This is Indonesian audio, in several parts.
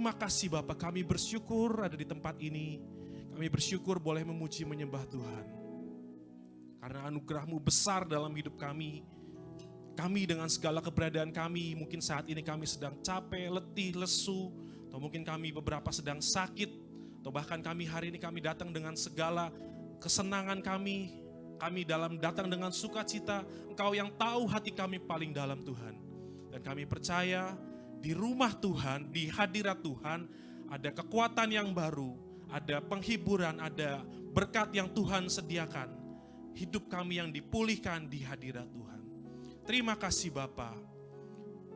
Terima kasih Bapa, kami bersyukur ada di tempat ini. Kami bersyukur boleh memuji menyembah Tuhan. Karena anugerah-Mu besar dalam hidup kami. Kami dengan segala keberadaan kami, mungkin saat ini kami sedang capek, letih, lesu. Atau mungkin kami beberapa sedang sakit. Atau bahkan kami hari ini kami datang dengan segala kesenangan kami. Kami datang dengan sukacita. Engkau yang tahu hati kami paling dalam Tuhan. Dan kami percaya di rumah Tuhan, di hadirat Tuhan, ada kekuatan yang baru, ada penghiburan, ada berkat yang Tuhan sediakan. Hidup kami yang dipulihkan di hadirat Tuhan. Terima kasih Bapa,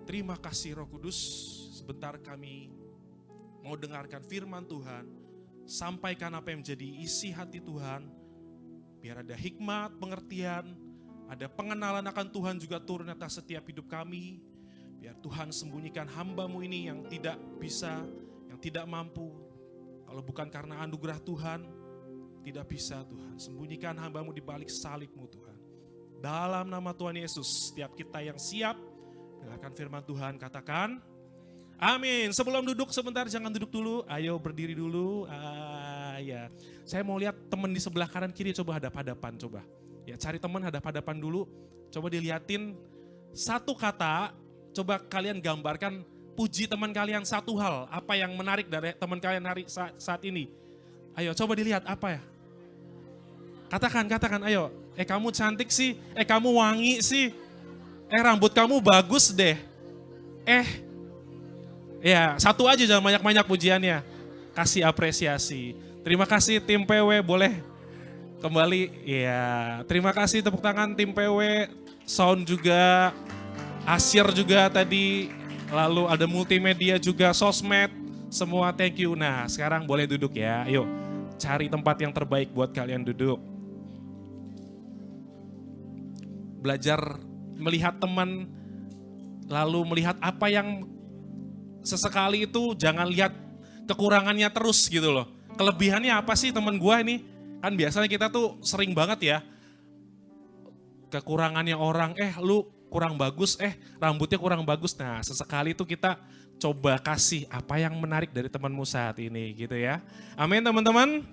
terima kasih Roh Kudus. Sebentar kami mau dengarkan firman Tuhan, sampaikan apa yang menjadi isi hati Tuhan. Biar ada hikmat, pengertian, ada pengenalan akan Tuhan juga turun atas setiap hidup kami. Biar Tuhan sembunyikan hamba-Mu ini yang tidak bisa, yang tidak mampu. Kalau bukan karena anugerah Tuhan, tidak bisa Tuhan. Sembunyikan hamba-Mu di balik salib-Mu Tuhan. Dalam nama Tuhan Yesus, setiap kita yang siap dengarkan firman Tuhan, katakan amin. Sebelum duduk sebentar, jangan duduk dulu. Ayo berdiri dulu. Ya. Saya mau lihat teman di sebelah kanan kiri, coba hadap-hadapan. Coba. Ya, cari teman hadap-hadapan dulu. Coba dilihatin satu kata. Coba kalian gambarkan, puji teman kalian satu hal. Apa yang menarik dari teman kalian hari saat ini? Ayo coba dilihat apa ya? Katakan, ayo. Kamu cantik sih. Kamu wangi sih. Rambut kamu bagus deh. Ya satu aja, jangan banyak-banyak pujiannya. Kasih apresiasi. Terima kasih tim PW, boleh kembali. Ya, terima kasih tepuk tangan tim PW. Sound juga. Asyir juga tadi, lalu ada multimedia juga, sosmed, semua thank you. Nah sekarang boleh duduk ya, ayo cari tempat yang terbaik buat kalian duduk. Belajar melihat teman, lalu melihat apa yang sesekali itu, jangan lihat kekurangannya terus gitu loh. Kelebihannya apa sih teman gua ini? Kan biasanya kita tuh sering banget ya, kekurangannya orang, lu kurang bagus, rambutnya kurang bagus. Nah sesekali itu kita coba kasih apa yang menarik dari temanmu saat ini gitu ya. Amin teman-teman.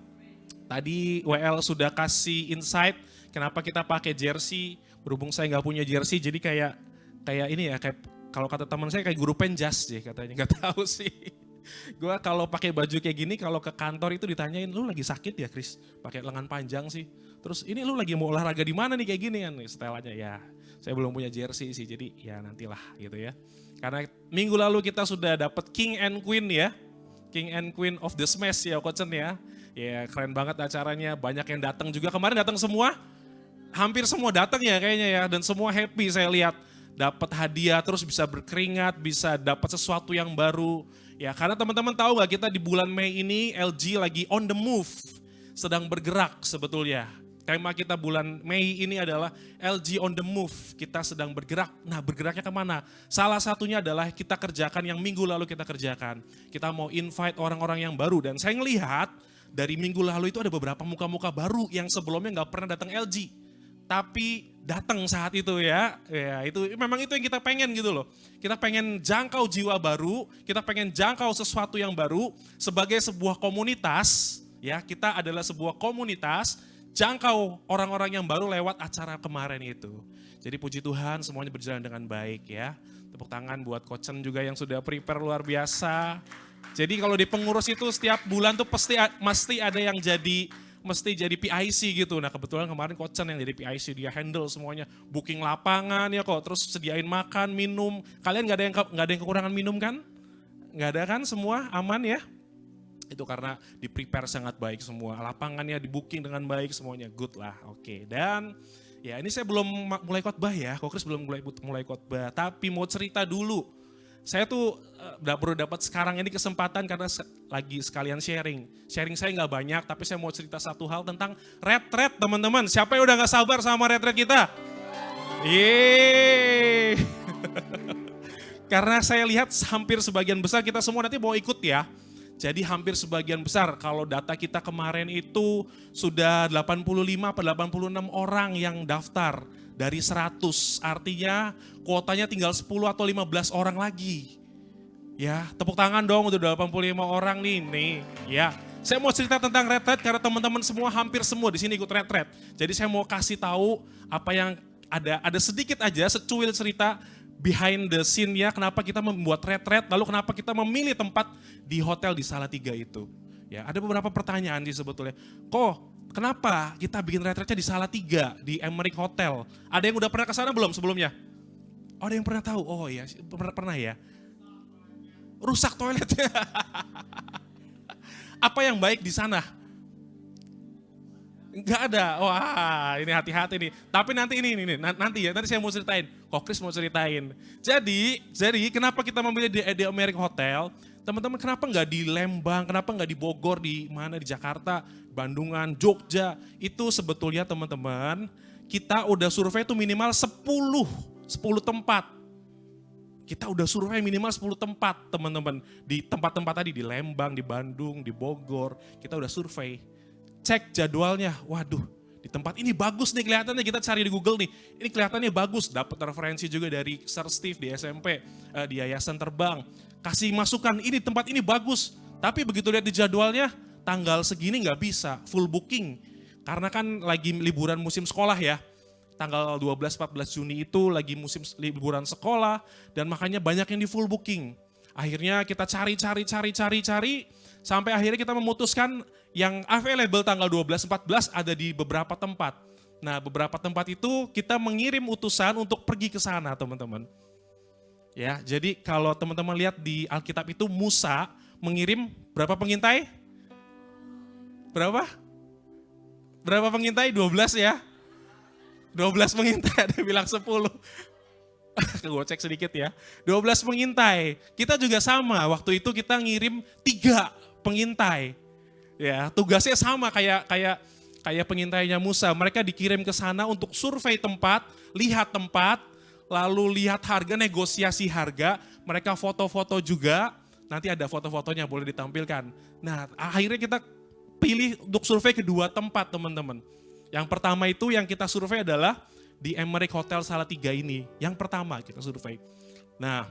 Tadi WL sudah kasih insight kenapa kita pakai jersey. Berhubung saya nggak punya jersey, jadi kayak ini ya, kayak kalau kata teman saya kayak guru penjas sih katanya, nggak tahu sih. Gue kalau pakai baju kayak gini, kalau ke kantor itu ditanyain, lu lagi sakit ya Chris? Pakai lengan panjang sih. Terus ini lu lagi mau olahraga di mana nih kayak gini kan? Setelahnya ya. Saya belum punya jersey sih, jadi ya nantilah gitu ya. Karena minggu lalu kita sudah dapat King and Queen ya. King and Queen of the Smash ya Coach ya. Ya keren banget acaranya, banyak yang datang juga. Kemarin datang semua, hampir semua datang ya kayaknya ya. Dan semua happy saya lihat. Dapat hadiah, terus bisa berkeringat, bisa dapat sesuatu yang baru. Ya karena teman-teman tahu gak, kita di bulan Mei ini LG lagi on the move. Sedang bergerak sebetulnya. Tema kita bulan Mei ini adalah LG on the move. Kita sedang bergerak. Nah bergeraknya kemana? Salah satunya adalah kita kerjakan yang minggu lalu kita kerjakan. Kita mau invite orang-orang yang baru. Dan saya ngelihat dari minggu lalu itu ada beberapa muka-muka baru yang sebelumnya gak pernah datang LG. Tapi datang saat itu ya. Ya itu memang itu yang kita pengen gitu loh. Kita pengen jangkau jiwa baru. Kita pengen jangkau sesuatu yang baru. Sebagai sebuah komunitas. Ya kita adalah sebuah komunitas. Jangkau orang-orang yang baru lewat acara kemarin itu. Jadi puji Tuhan semuanya berjalan dengan baik ya. Tepuk tangan buat Coach juga yang sudah prepare luar biasa. Jadi kalau di pengurus itu setiap bulan tuh mesti ada yang mesti jadi PIC gitu. Nah kebetulan kemarin Coach yang jadi PIC, dia handle semuanya. Booking lapangan ya kok, terus sediain makan, minum. Kalian gak ada yang kekurangan minum kan? Gak ada kan, semua aman ya? Itu karena di prepare sangat baik semua. Lapangannya di booking dengan baik, semuanya good lah. Oke. Dan ya ini saya belum mulai khotbah ya. Kok Chris belum mulai khotbah. Tapi mau cerita dulu. Saya tuh baru dapat sekarang ini kesempatan karena lagi sekalian sharing. Sharing saya nggak banyak, tapi saya mau cerita satu hal tentang retret teman-teman. Siapa yang udah nggak sabar sama retret kita? Yeay. Karena saya lihat hampir sebagian besar kita semua nanti mau ikut ya. Jadi hampir sebagian besar, kalau data kita kemarin itu sudah 85 atau 86 orang yang daftar dari 100. Artinya kuotanya tinggal 10 atau 15 orang lagi. Ya, tepuk tangan dong untuk 85 orang nih. Ya, saya mau cerita tentang retret karena teman-teman semua hampir semua di sini ikut retret. Jadi saya mau kasih tahu apa yang ada sedikit aja secuil cerita behind the scene-nya kenapa kita membuat retret, lalu kenapa kita memilih tempat di hotel di Salatiga itu. Ya, ada beberapa pertanyaan sih sebetulnya. Kenapa kita bikin retretnya di Salatiga, di Emmerich Hotel? Ada yang udah pernah ke sana belum sebelumnya? Oh, ada yang pernah tahu? Oh ya, pernah ya. Rusak toiletnya. Apa yang baik di sana? Enggak ada. Wah, ini hati-hati nih. Tapi nanti nanti saya mau ceritain. Chris mau ceritain. Jadi kenapa kita memilih di Emmerich Hotel? Teman-teman, kenapa nggak di Lembang? Kenapa nggak di Bogor? Di mana? Di Jakarta, Bandungan, Jogja? Itu sebetulnya teman-teman, kita udah survei itu minimal 10 tempat. Kita udah survei minimal 10 tempat teman-teman. Di tempat-tempat tadi, di Lembang, di Bandung, di Bogor. Kita udah survei. Cek jadwalnya, waduh di tempat ini bagus nih kelihatannya, kita cari di Google nih. Ini kelihatannya bagus, dapat referensi juga dari Sir Steve di SMP, di Yayasan Terbang. Kasih masukan, ini tempat ini bagus. Tapi begitu lihat di jadwalnya, tanggal segini nggak bisa, full booking. Karena kan lagi liburan musim sekolah ya. Tanggal 12-14 Juni itu lagi musim liburan sekolah dan makanya banyak yang di full booking. Akhirnya kita cari sampai akhirnya kita memutuskan yang available tanggal 12-14 ada di beberapa tempat. Nah, beberapa tempat itu kita mengirim utusan untuk pergi ke sana, teman-teman. Ya, jadi kalau teman-teman lihat di Alkitab itu Musa mengirim berapa pengintai? Berapa? Berapa pengintai? 12 ya. 12 pengintai, ada yang bilang 10. Gue cek sedikit ya. 12 pengintai. Kita juga sama, waktu itu kita ngirim 3 pengintai. Ya, tugasnya sama kayak pengintainya Musa. Mereka dikirim ke sana untuk survei tempat, lihat tempat, lalu lihat harga, negosiasi harga. Mereka foto-foto juga. Nanti ada foto-fotonya boleh ditampilkan. Nah, akhirnya kita pilih untuk survei kedua tempat, teman-teman. Yang pertama itu yang kita survei adalah di Emmerich Hotel Salatiga ini. Yang pertama kita survei. Nah,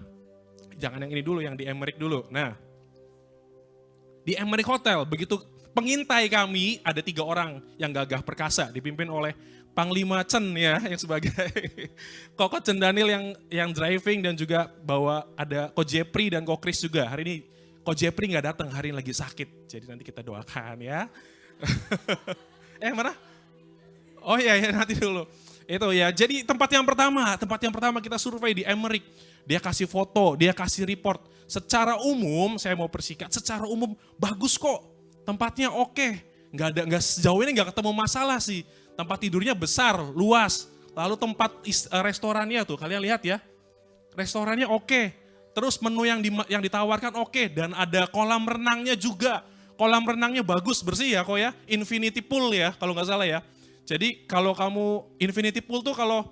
jangan yang ini dulu, yang di Emmerich dulu. Nah, di Emmerich Hotel, begitu pengintai kami, ada 3 orang yang gagah perkasa, dipimpin oleh Panglima Chen ya, yang sebagai Koko Chen Daniel yang driving dan juga bawa ada Ko Jepri dan Ko Chris juga. Hari ini Ko Jepri nggak datang, hari ini lagi sakit. Jadi nanti kita doakan ya. Mana? Oh iya, nanti dulu. Itu ya, jadi tempat yang pertama kita survei di Emmerich. Dia kasih foto, dia kasih report. Secara umum, saya mau persikat, secara umum bagus kok. Tempatnya oke. Nggak sejauh ini nggak ketemu masalah sih. Tempat tidurnya besar, luas. Lalu tempat restorannya tuh, kalian lihat ya. Restorannya oke. Terus menu yang ditawarkan oke. Dan ada kolam renangnya juga. Kolam renangnya bagus, bersih ya kok ya. Infinity pool ya, kalau nggak salah ya. Jadi kalau kamu infinity pool tuh kalau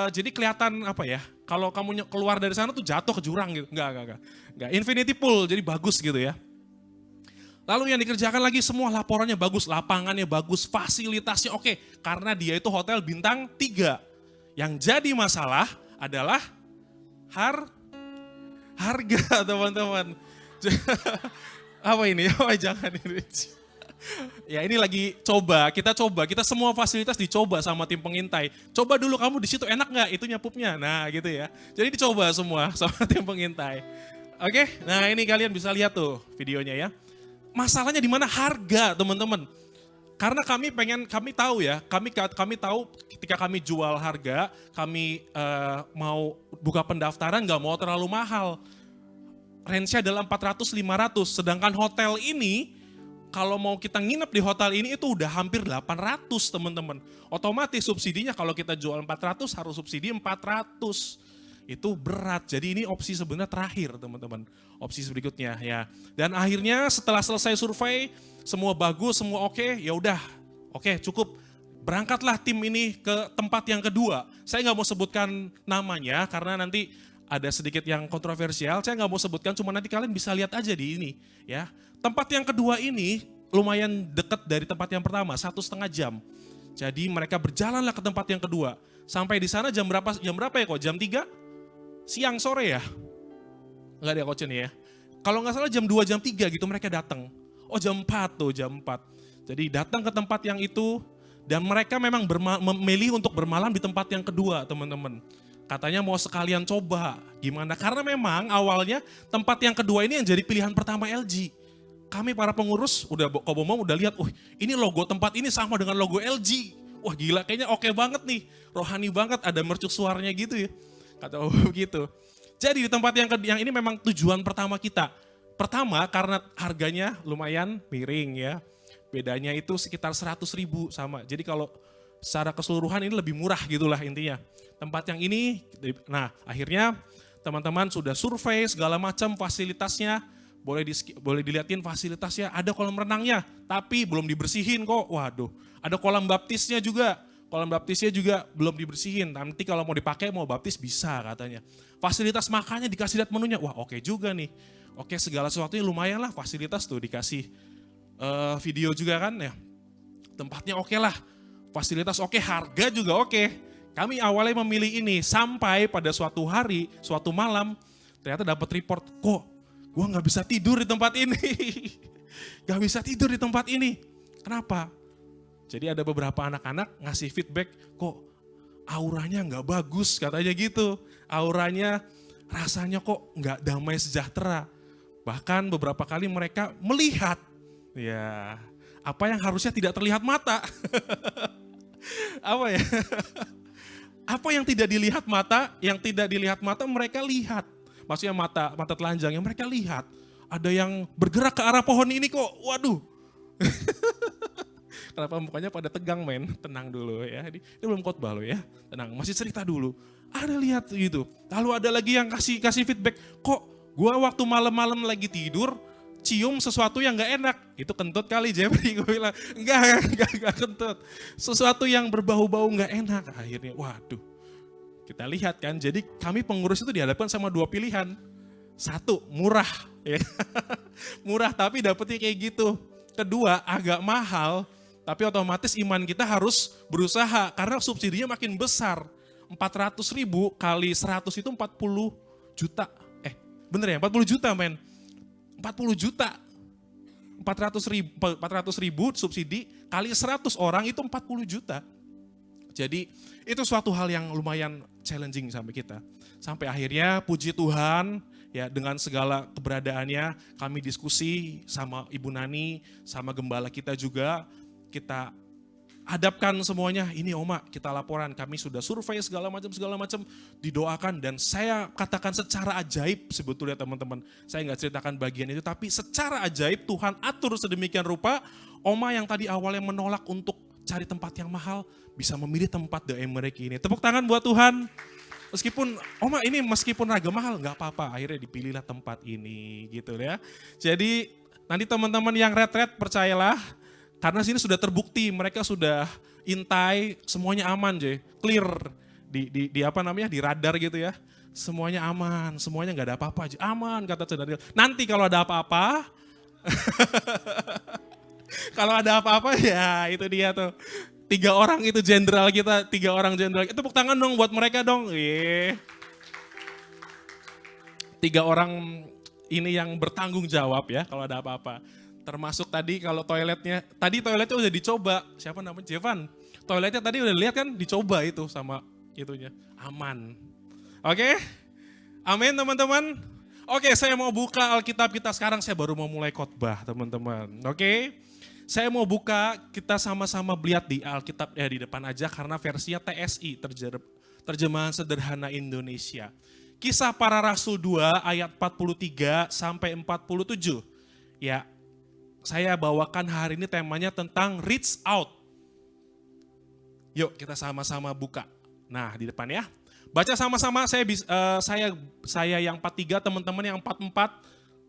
jadi kelihatan apa ya? Kalau kamu keluar dari sana tuh jatuh ke jurang gitu. Enggak. Infinity pool jadi bagus gitu ya. Lalu yang dikerjakan lagi semua laporannya bagus, lapangannya bagus, fasilitasnya oke. Karena dia itu hotel bintang 3. Yang jadi masalah adalah harga, teman-teman. Apa ini? Oh, jangan ini. Ya ini lagi kita semua fasilitas dicoba sama tim pengintai. Coba dulu kamu di situ enak nggak itunya pupnya, nah gitu ya. Jadi dicoba semua sama tim pengintai. Oke, nah ini kalian bisa lihat tuh videonya ya. Masalahnya di mana? Harga, teman-teman. Karena kami tahu ya, kami tahu ketika kami jual harga, kami mau buka pendaftaran nggak mau terlalu mahal. Range-nya adalah 400-500, sedangkan hotel ini kalau mau kita nginep di hotel ini itu udah hampir 800 teman-teman. Otomatis subsidinya kalau kita jual 400 harus subsidi 400. Itu berat, jadi ini opsi sebenarnya terakhir teman-teman. Opsi berikutnya ya. Dan akhirnya setelah selesai survei, semua bagus, semua oke, ya udah oke cukup. Berangkatlah tim ini ke tempat yang kedua. Saya nggak mau sebutkan namanya karena nanti ada sedikit yang kontroversial. Saya nggak mau sebutkan, cuma nanti kalian bisa lihat aja di ini ya. Tempat yang kedua ini lumayan dekat dari tempat yang pertama, 1,5 jam. Jadi mereka berjalanlah ke tempat yang kedua. Sampai di sana jam berapa ya kok? Jam 3? Siang sore ya? Enggak ada coach nih ya. Kalau nggak salah jam 2, jam 3 gitu mereka datang. Oh jam 4 tuh, jam 4. Jadi datang ke tempat yang itu dan mereka memang memilih untuk bermalam di tempat yang kedua teman-teman. Katanya mau sekalian coba gimana. Karena memang awalnya tempat yang kedua ini yang jadi pilihan pertama LG. Kami para pengurus udah Kobomom udah lihat, ini logo tempat ini sama dengan logo LG. Wah gila kayaknya oke banget nih, rohani banget ada mercusuarnya gitu ya. Kata begitu. Jadi di tempat yang ini memang tujuan pertama kita. Pertama karena harganya lumayan miring ya. Bedanya itu sekitar 100.000 sama. Jadi kalau secara keseluruhan ini lebih murah gitulah intinya. Tempat yang ini, nah akhirnya teman-teman sudah survei segala macam fasilitasnya. Boleh dilihatin fasilitasnya, ada kolam renangnya, tapi belum dibersihin kok. Waduh, ada kolam baptisnya juga. Kolam baptisnya juga belum dibersihin. Nanti kalau mau dipakai mau baptis bisa katanya. Fasilitas makannya dikasih lihat menunya. Wah oke juga nih. Oke segala sesuatunya lumayan lah fasilitas tuh dikasih video juga kan ya. Tempatnya oke lah. Fasilitas oke, harga juga oke. Kami awalnya memilih ini sampai pada suatu hari, suatu malam ternyata dapat report kok. Gue gak bisa tidur di tempat ini. Gak bisa tidur di tempat ini. Kenapa? Jadi ada beberapa anak-anak ngasih feedback, kok auranya gak bagus katanya gitu. Auranya rasanya kok gak damai sejahtera. Bahkan beberapa kali mereka melihat, ya apa yang harusnya tidak terlihat mata. Apa ya? Apa yang tidak dilihat mata, mereka lihat. Maksudnya mata telanjang yang mereka lihat. Ada yang bergerak ke arah pohon ini kok, waduh. Kenapa mukanya pada tegang men, tenang dulu ya. Ini belum khotbah loh ya, tenang, masih cerita dulu. Ada lihat gitu, lalu ada lagi yang kasih feedback, kok gua waktu malam-malam lagi tidur, cium sesuatu yang gak enak. Itu kentut kali Jeffrey, gue bilang, enggak kentut. Sesuatu yang berbau-bau gak enak, akhirnya waduh. Kita lihat kan, jadi kami pengurus itu dihadapkan sama dua pilihan. Satu, murah. Ya. Murah tapi dapetnya kayak gitu. Kedua, agak mahal, tapi otomatis iman kita harus berusaha. Karena subsidinya makin besar. 400.000 kali 100 itu 40 juta. Bener ya, 40 juta men. 40 juta. 400.000 subsidi kali 100 orang itu 40 juta. Jadi itu suatu hal yang lumayan challenging sampai kita. Sampai akhirnya puji Tuhan ya dengan segala keberadaannya kami diskusi sama Ibu Nani, sama gembala kita juga. Kita hadapkan semuanya, ini Oma kita laporan, kami sudah survei segala macam didoakan. Dan saya katakan secara ajaib sebetulnya teman-teman. Saya nggak ceritakan bagian itu tapi secara ajaib Tuhan atur sedemikian rupa. Oma yang tadi awalnya menolak untuk cari tempat yang mahal, bisa memilih tempat The Emirates ini. Tepuk tangan buat Tuhan. Meskipun, Oma ini meskipun harga mahal, gak apa-apa. Akhirnya dipilihlah tempat ini gitu ya. Jadi nanti teman-teman yang retret percayalah, karena sini sudah terbukti, mereka sudah intai, semuanya aman clear. Di apa namanya, di radar gitu ya. Semuanya aman, semuanya gak ada apa-apa aja. Aman kata Saudara. Nanti kalau ada apa-apa, kalau ada apa-apa ya itu dia tuh. 3 orang itu jenderal kita, 3 orang jenderal. Tepuk tangan dong buat mereka dong. 3 orang ini yang bertanggung jawab ya kalau ada apa-apa. Termasuk tadi kalau toiletnya udah dicoba. Siapa namanya? Jevan. Toiletnya tadi udah lihat kan dicoba itu sama itunya. Aman. Oke? Amin teman-teman. Oke, saya mau buka Alkitab kita sekarang. Saya baru mau mulai khotbah teman-teman. Oke? Saya mau buka, kita sama-sama lihat di Alkitab di depan aja karena versinya TSI, terjemahan sederhana Indonesia. Kisah Para Rasul 2 ayat 43 sampai 47. Ya, saya bawakan hari ini temanya tentang reach out. Yuk kita sama-sama buka. Nah di depan ya. Baca sama-sama, saya yang 43, teman-teman yang 44.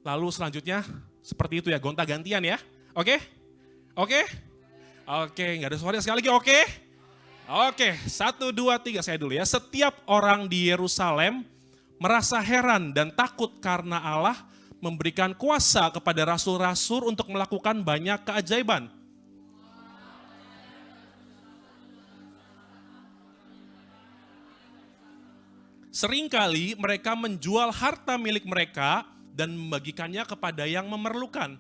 Lalu selanjutnya seperti itu ya, gonta-gantian ya. Oke? Oke, nggak ada suara sekali lagi, oke? Oke, 1, 2, 3, saya dulu ya. Setiap orang di Yerusalem merasa heran dan takut karena Allah memberikan kuasa kepada rasul-rasul untuk melakukan banyak keajaiban. Seringkali mereka menjual harta milik mereka dan membagikannya kepada yang memerlukan.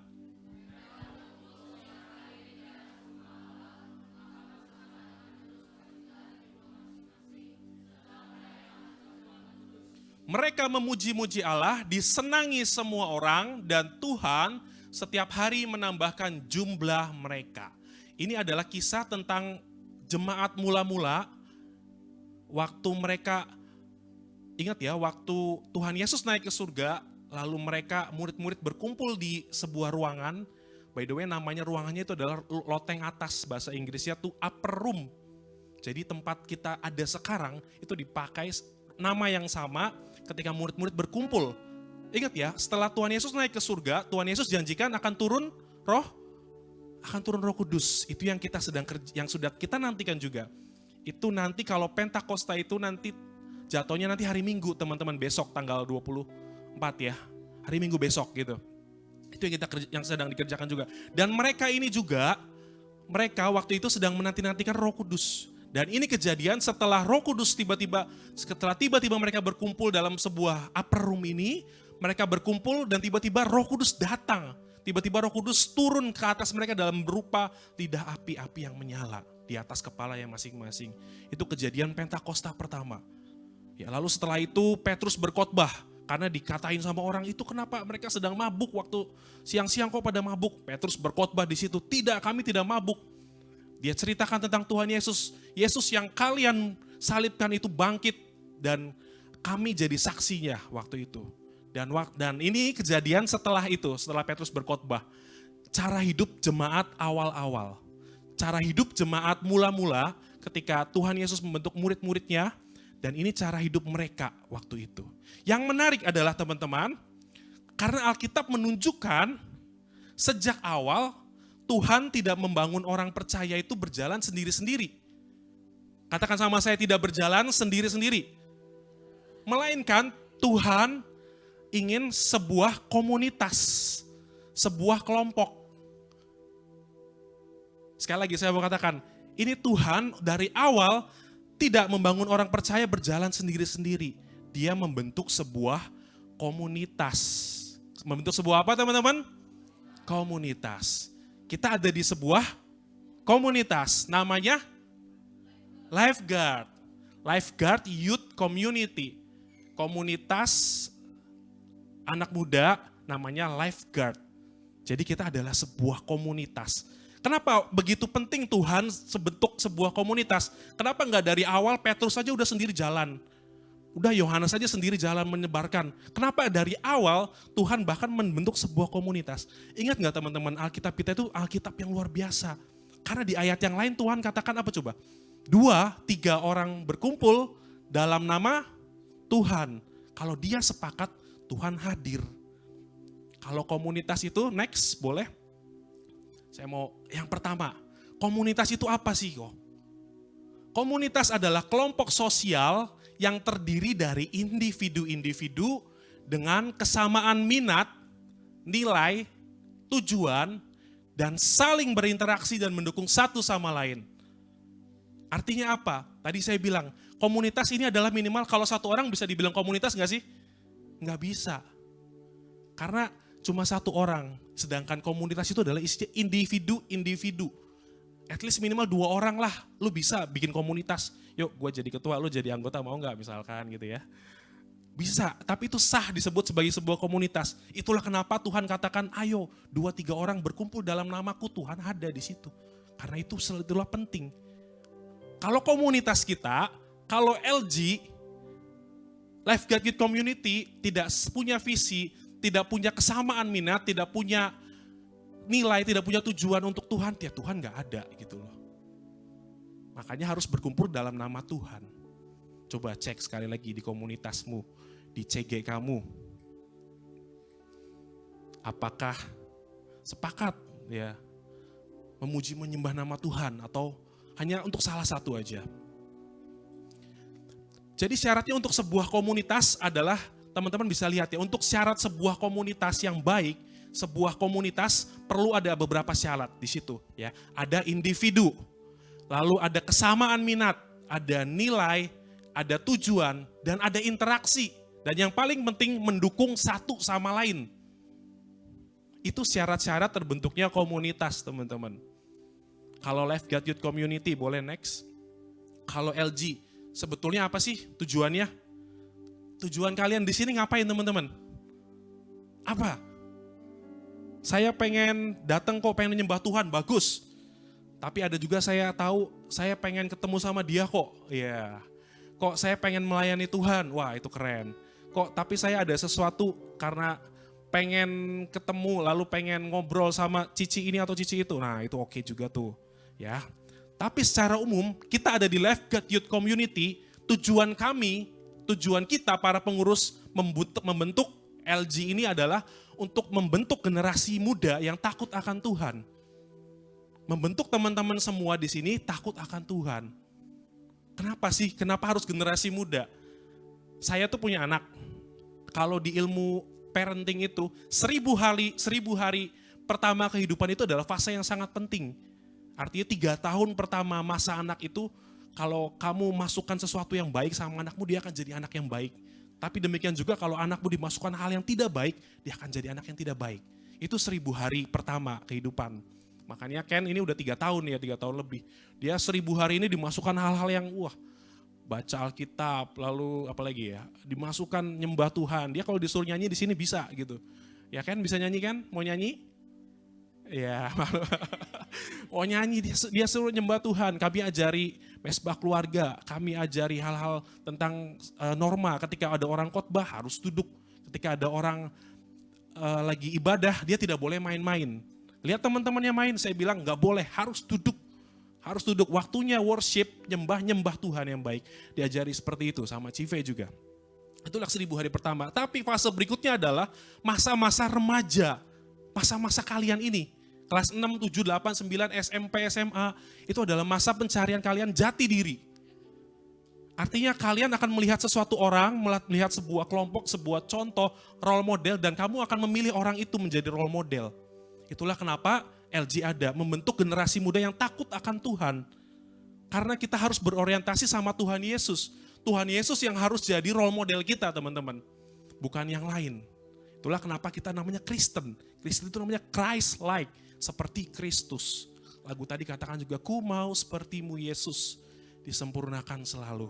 Mereka memuji-muji Allah, disenangi semua orang, dan Tuhan setiap hari menambahkan jumlah mereka. Ini adalah kisah tentang jemaat mula-mula, waktu mereka, ingat ya, waktu Tuhan Yesus naik ke surga, lalu mereka murid-murid berkumpul di sebuah ruangan. By the way, namanya ruangannya itu adalah loteng atas, bahasa Inggrisnya tuh upper room. Jadi tempat kita ada sekarang itu dipakai nama yang sama ketika murid-murid berkumpul. Ingat ya, setelah Tuhan Yesus naik ke surga, Tuhan Yesus janjikan akan turun Roh Kudus. Itu yang kita yang sudah kita nantikan juga. Itu nanti kalau Pentakosta itu nanti jatuhnya nanti hari Minggu, teman-teman, besok tanggal 24 ya. Hari Minggu besok gitu. Itu yang sedang dikerjakan juga. Dan mereka ini juga, mereka waktu itu sedang menanti-nantikan Roh Kudus. Dan ini kejadian setelah Roh Kudus tiba-tiba mereka berkumpul dalam sebuah upper room ini, mereka berkumpul dan tiba-tiba Roh Kudus datang. Tiba-tiba Roh Kudus turun ke atas mereka dalam berupa lidah api-api yang menyala di atas kepala yang masing-masing. Itu kejadian Pentakosta pertama. Ya, lalu setelah itu Petrus berkhotbah karena dikatain sama orang itu, kenapa mereka sedang mabuk waktu siang-siang kok pada mabuk. Petrus berkhotbah di situ, tidak, kami tidak mabuk. Dia ceritakan tentang Tuhan Yesus. Yesus yang kalian salibkan itu bangkit dan kami jadi saksinya waktu itu. Dan ini kejadian setelah itu, setelah Petrus berkhotbah. Cara hidup jemaat awal-awal. Cara hidup jemaat mula-mula ketika Tuhan Yesus membentuk murid-muridnya. Dan ini cara hidup mereka waktu itu. Yang menarik adalah teman-teman, karena Alkitab menunjukkan sejak awal Tuhan tidak membangun orang percaya itu berjalan sendiri-sendiri. Katakan sama saya, tidak berjalan sendiri-sendiri. Melainkan Tuhan ingin sebuah komunitas, sebuah kelompok. Sekali lagi saya mau katakan, ini Tuhan dari awal tidak membangun orang percaya berjalan sendiri-sendiri. Dia membentuk sebuah komunitas. Membentuk sebuah apa teman-teman? Komunitas. Kita ada di sebuah komunitas, namanya Lifeguard. Lifeguard Youth Community. Komunitas anak muda namanya Lifeguard. Jadi kita adalah sebuah komunitas. Kenapa begitu penting Tuhan sebentuk sebuah komunitas? Kenapa enggak dari awal Petrus saja udah sendiri jalan? Udah Yohanes saja sendiri jalan menyebarkan. Kenapa dari awal Tuhan bahkan membentuk sebuah komunitas? Ingat nggak teman-teman, Alkitab kita itu Alkitab yang luar biasa. Karena di ayat yang lain Tuhan katakan apa coba? 2-3 orang berkumpul dalam nama Tuhan. Kalau dia sepakat, Tuhan hadir. Kalau komunitas itu, next boleh? Saya mau yang pertama, komunitas itu apa sih kok? Komunitas adalah kelompok sosial yang terdiri dari individu-individu dengan kesamaan minat, nilai, tujuan, dan saling berinteraksi dan mendukung satu sama lain. Artinya apa? Tadi saya bilang, komunitas ini adalah minimal kalau satu orang bisa dibilang komunitas nggak sih? Nggak bisa. Karena cuma satu orang, sedangkan komunitas itu adalah isinya individu-individu. At least minimal 2 orang lah, lu bisa bikin komunitas. Yuk gue jadi ketua, lu jadi anggota, mau gak misalkan gitu ya. Bisa, tapi itu sah disebut sebagai sebuah komunitas. Itulah kenapa Tuhan katakan, ayo 2-3 orang berkumpul dalam namaku, Tuhan ada di situ. Karena itulah penting. Kalau komunitas kita, kalau LG, Lifeguard Youth Community tidak punya visi, tidak punya kesamaan minat, tidak punya nilai, tidak punya tujuan untuk Tuhan, ya Tuhan gak ada gitu loh. Makanya harus berkumpul dalam nama Tuhan. Coba cek sekali lagi di komunitasmu, di CG kamu. Apakah sepakat ya memuji menyembah nama Tuhan atau hanya untuk salah satu aja? Jadi syaratnya untuk sebuah komunitas adalah, teman-teman bisa lihat ya, untuk syarat sebuah komunitas yang baik, sebuah komunitas perlu ada beberapa syarat di situ ya. Ada individu, lalu ada kesamaan minat, ada nilai, ada tujuan, dan ada interaksi. Dan yang paling penting mendukung satu sama lain. Itu syarat-syarat terbentuknya komunitas teman-teman. Kalau Life God Youth Community boleh next. Kalau LG sebetulnya apa sih tujuannya? Tujuan kalian di sini ngapain teman-teman? Apa? Saya pengen datang kok, pengen menyembah Tuhan, bagus. Tapi ada juga saya tahu, saya pengen ketemu sama dia kok. Ya. Kok saya pengen melayani Tuhan, wah itu keren. Kok tapi saya ada sesuatu karena pengen ketemu lalu pengen ngobrol sama cici ini atau cici itu. Nah itu oke juga tuh. Ya. Tapi secara umum kita ada di Life God Youth Community, tujuan kami, tujuan kita para pengurus membentuk LG ini adalah untuk membentuk generasi muda yang takut akan Tuhan. Membentuk teman-teman semua di sini takut akan Tuhan. Kenapa sih? Kenapa harus generasi muda? Saya tuh punya anak. Kalau di ilmu parenting itu 1000 hari pertama kehidupan itu adalah fase yang sangat penting. Artinya 3 tahun pertama masa anak itu kalau kamu masukkan sesuatu yang baik sama anakmu dia akan jadi anak yang baik. Tapi demikian juga kalau anakmu dimasukkan hal yang tidak baik dia akan jadi anak yang tidak baik. Itu 1000 hari pertama kehidupan. Makanya Ken ini udah 3 tahun ya, 3 tahun lebih. Dia 1000 hari ini dimasukkan hal-hal yang baca Alkitab, lalu apalagi ya, dimasukkan nyembah Tuhan. Dia kalau disuruh nyanyi di sini bisa gitu. Ya Ken bisa nyanyi kan? Mau nyanyi? Ya, mau nyanyi dia suruh nyembah Tuhan. Kami ajari mesbah keluarga, kami ajari hal-hal tentang norma. Ketika ada orang khotbah harus duduk. Ketika ada orang lagi ibadah dia tidak boleh main-main. Lihat teman-temannya main, saya bilang nggak boleh, harus duduk. Harus duduk, waktunya worship, nyembah Tuhan yang baik. Diajari seperti itu sama Cive juga. Itulah 1000 hari pertama. Tapi fase berikutnya adalah masa-masa remaja. Masa-masa kalian ini. Kelas 6, 7, 8, 9, SMP, SMA. Itu adalah masa pencarian kalian jati diri. Artinya kalian akan melihat sesuatu orang, melihat sebuah kelompok, sebuah contoh, role model. Dan kamu akan memilih orang itu menjadi role model. Itulah kenapa LG ada, membentuk generasi muda yang takut akan Tuhan. Karena kita harus berorientasi sama Tuhan Yesus. Tuhan Yesus yang harus jadi role model kita teman-teman. Bukan yang lain. Itulah kenapa kita namanya Kristen. Kristen itu namanya Christ-like, seperti Kristus. Lagu tadi katakan juga, ku mau sepertimu Yesus, disempurnakan selalu.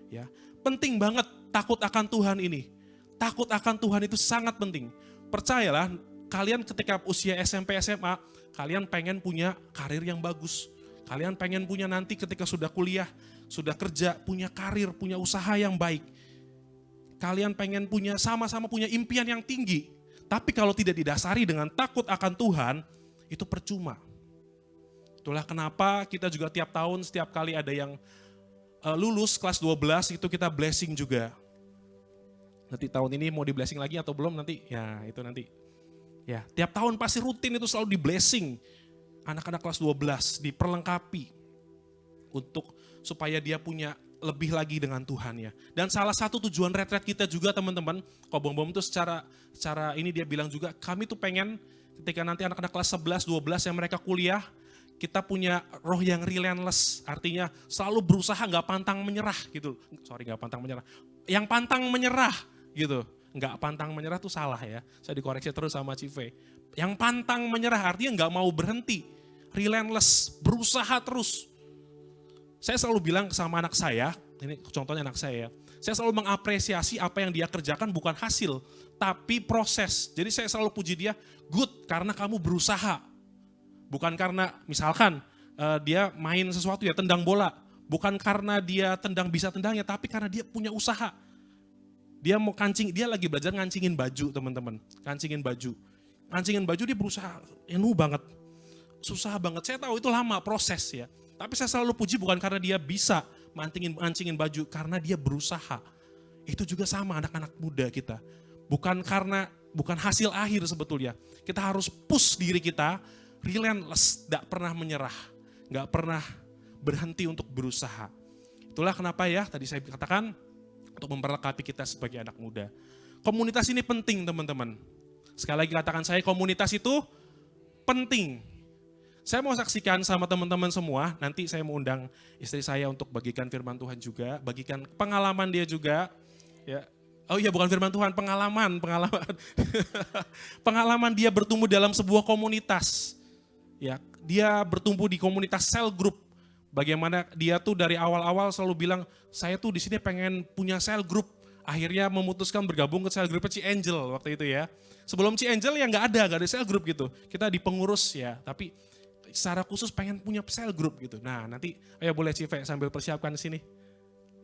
Ya, penting banget takut akan Tuhan ini. Takut akan Tuhan itu sangat penting. Percayalah, kalian ketika usia SMP, SMA, kalian pengen punya karir yang bagus. Kalian pengen punya nanti ketika sudah kuliah, sudah kerja, punya karir, punya usaha yang baik. Kalian pengen punya, sama-sama punya impian yang tinggi. Tapi kalau tidak didasari dengan takut akan Tuhan, itu percuma. Itulah kenapa kita juga tiap tahun, setiap kali ada yang lulus kelas 12, itu kita blessing juga. Nanti tahun ini mau di blessing lagi atau belum nanti? Ya itu nanti. Ya, tiap tahun pasti rutin itu selalu di blessing. Anak-anak kelas 12 diperlengkapi untuk supaya dia punya lebih lagi dengan Tuhan ya. Dan salah satu tujuan retret kita juga teman-teman, Kobom-bom itu secara ini dia bilang juga, kami tuh pengen ketika nanti anak-anak kelas 11, 12 yang mereka kuliah, kita punya roh yang relentless, artinya selalu berusaha gak pantang menyerah gitu. Sorry gak pantang menyerah, yang pantang menyerah gitu. Nggak pantang menyerah tuh salah ya. Saya dikoreksi terus sama Cive. Yang pantang menyerah artinya nggak mau berhenti. Relentless, berusaha terus. Saya selalu bilang sama anak saya, ini contohnya anak saya selalu mengapresiasi apa yang dia kerjakan bukan hasil, tapi proses. Jadi saya selalu puji dia, good karena kamu berusaha. Bukan karena misalkan dia main sesuatu ya, tendang bola. Bukan karena dia bisa tendangnya, tapi karena dia punya usaha. Dia mau kancing, dia lagi belajar ngancingin baju teman-teman. Ngancingin baju dia berusaha, banget. Susah banget, saya tahu itu lama proses ya. Tapi saya selalu puji bukan karena dia bisa ngancingin baju, karena dia berusaha. Itu juga sama anak-anak muda kita. Bukan hasil akhir sebetulnya. Kita harus push diri kita, relentless, gak pernah menyerah. Gak pernah berhenti untuk berusaha. Itulah kenapa ya, tadi saya katakan, untuk memperlengkapi kita sebagai anak muda. Komunitas ini penting teman-teman. Sekali lagi katakan saya, komunitas itu penting. Saya mau saksikan sama teman-teman semua, nanti saya mau undang istri saya untuk bagikan firman Tuhan juga, bagikan pengalaman dia juga. Ya, Oh iya, bukan firman Tuhan, pengalaman, pengalaman. Pengalaman dia bertumbuh dalam sebuah komunitas. Ya, dia bertumbuh di komunitas cell group. Bagaimana dia tuh dari awal-awal selalu bilang, saya tuh di sini pengen punya cell group. Akhirnya memutuskan bergabung ke cell group Ci Angel waktu itu ya. Sebelum Ci Angel ya nggak ada cell group gitu. Kita di pengurus ya, tapi secara khusus pengen punya cell group gitu. Nah nanti, ayo boleh Cive sambil persiapkan di sini.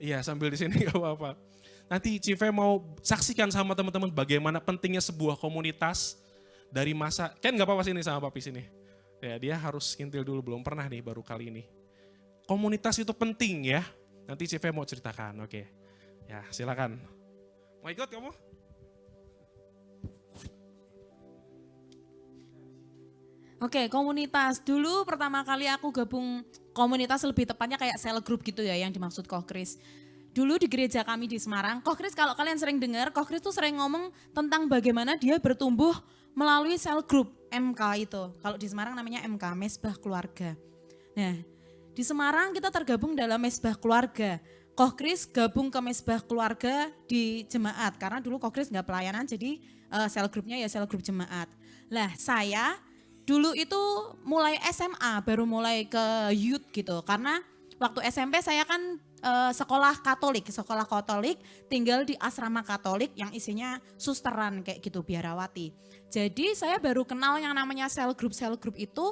Iya sambil di sini gak apa-apa. Nanti Cive mau saksikan sama teman-teman bagaimana pentingnya sebuah komunitas dari masa, kan gak apa-apa sini sama papi sini. Ya dia harus ngintil dulu, belum pernah nih baru kali ini. Komunitas itu penting ya. Nanti Cive mau ceritakan, oke. Ya silakan. Mau ikut kamu? Oke, komunitas. Dulu pertama kali aku gabung komunitas, lebih tepatnya kayak cell group gitu ya yang dimaksud Koh Kris. Dulu di gereja kami di Semarang, Koh Kris kalau kalian sering dengar, Koh Kris tuh sering ngomong tentang bagaimana dia bertumbuh melalui cell group MK itu. Kalau di Semarang namanya MK, Mesbah Keluarga. Nah, di Semarang kita tergabung dalam Mesbah Keluarga. Koh Kris gabung ke Mesbah Keluarga di jemaat, karena dulu Koh Kris nggak pelayanan, jadi cell groupnya ya cell group jemaat. Lah saya dulu itu mulai SMA baru mulai ke youth gitu, karena waktu SMP saya kan sekolah Katolik, tinggal di asrama Katolik yang isinya susteran kayak gitu, biarawati. Jadi saya baru kenal yang namanya cell group itu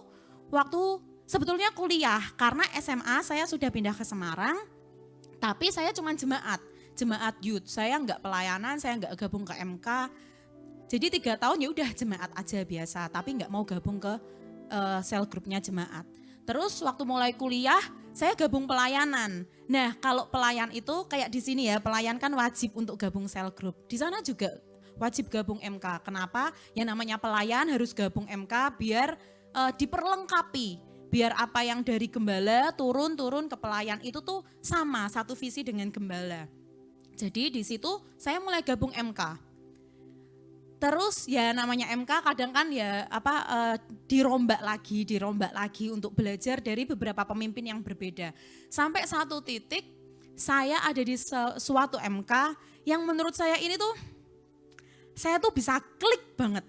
waktu sebetulnya kuliah, karena SMA saya sudah pindah ke Semarang, tapi saya cuma jemaat youth, saya nggak pelayanan, saya nggak gabung ke MK. Jadi 3 tahun ya udah jemaat aja biasa, tapi nggak mau gabung ke cell groupnya jemaat. Terus waktu mulai kuliah, saya gabung pelayanan. Nah kalau pelayan itu kayak di sini ya, pelayan kan wajib untuk gabung cell group. Di sana juga wajib gabung MK. Kenapa? Yang namanya pelayan harus gabung MK biar diperlengkapi. Biar apa yang dari gembala turun ke pelayan itu tuh sama, satu visi dengan gembala. Jadi di situ saya mulai gabung MK. Terus ya namanya MK kadang kan ya dirombak lagi untuk belajar dari beberapa pemimpin yang berbeda. Sampai satu titik saya ada di suatu MK yang menurut saya ini tuh, saya tuh bisa klik banget.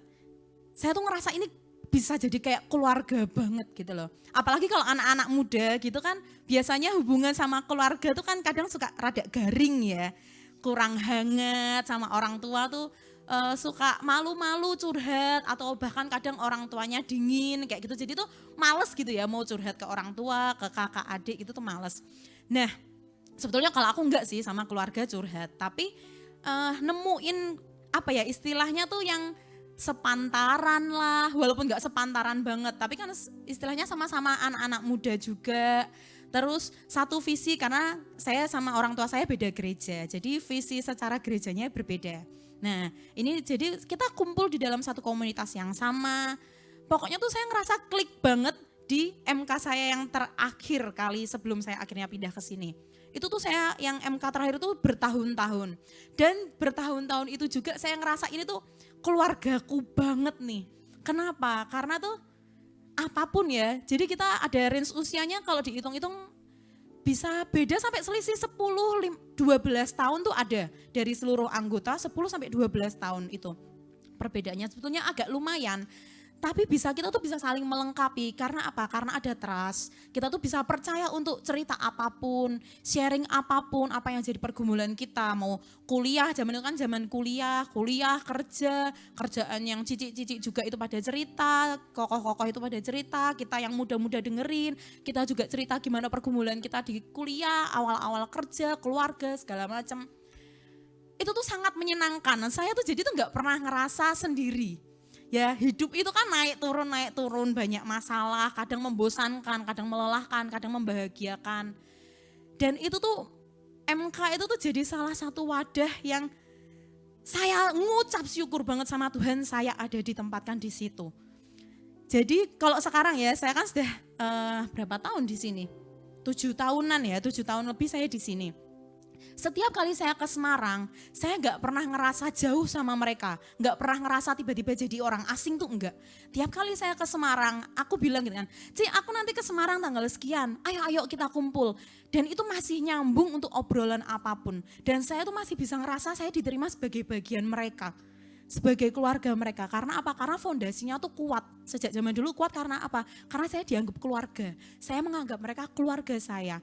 Saya tuh ngerasa ini bisa jadi kayak keluarga banget gitu loh. Apalagi kalau anak-anak muda gitu kan, biasanya hubungan sama keluarga tuh kan kadang suka rada garing ya. Kurang hangat, sama orang tua tuh suka malu-malu curhat, atau bahkan kadang orang tuanya dingin kayak gitu. Jadi tuh males gitu ya mau curhat ke orang tua, ke kakak adik itu tuh males. Nah sebetulnya kalau aku enggak sih sama keluarga curhat, tapi nemuin apa ya istilahnya tuh yang sepantaran lah, walaupun enggak sepantaran banget, tapi kan istilahnya sama-sama anak-anak muda juga. Terus satu visi, karena saya sama orang tua saya beda gereja, jadi visi secara gerejanya berbeda. Nah ini jadi kita kumpul di dalam satu komunitas yang sama. Pokoknya tuh saya ngerasa klik banget di MK saya yang terakhir kali sebelum saya akhirnya pindah ke sini. Itu tuh saya yang MK terakhir tuh bertahun-tahun. Dan bertahun-tahun itu juga saya ngerasa ini tuh keluargaku banget nih. Kenapa? Karena tuh apapun ya, jadi kita ada range usianya kalau dihitung-hitung bisa beda sampai selisih 10-12 tahun tuh ada dari seluruh anggota, 10-12 tahun itu. Perbedaannya sebetulnya agak lumayan. Tapi kita tuh bisa saling melengkapi, karena apa? Karena ada trust. Kita tuh bisa percaya untuk cerita apapun, sharing apapun, apa yang jadi pergumulan kita. Mau kuliah, zaman itu kan zaman kuliah, kerjaan yang cicik-cicik juga itu pada cerita, kokoh-kokoh itu pada cerita, kita yang muda-muda dengerin, kita juga cerita gimana pergumulan kita di kuliah, awal-awal kerja, keluarga, segala macam. Itu tuh sangat menyenangkan. Saya tuh jadi tuh gak pernah ngerasa sendiri. Ya hidup itu kan naik turun, banyak masalah, kadang membosankan, kadang melelahkan, kadang membahagiakan. Dan itu tuh MK itu tuh jadi salah satu wadah yang saya ngucap syukur banget sama Tuhan saya ada ditempatkan di situ. Jadi kalau sekarang ya saya kan sudah berapa tahun di sini? 7 tahunan ya, 7 tahun lebih saya di sini. Setiap kali saya ke Semarang, saya nggak pernah ngerasa jauh sama mereka. Nggak pernah ngerasa tiba-tiba jadi orang asing tuh enggak. Tiap kali saya ke Semarang, aku bilang gitu kan, Ci aku nanti ke Semarang tanggal sekian, ayo kita kumpul. Dan itu masih nyambung untuk obrolan apapun. Dan saya tuh masih bisa ngerasa saya diterima sebagai bagian mereka. Sebagai keluarga mereka. Karena apa? Karena fondasinya tuh kuat. Sejak zaman dulu kuat karena apa? Karena saya dianggap keluarga. Saya menganggap mereka keluarga saya.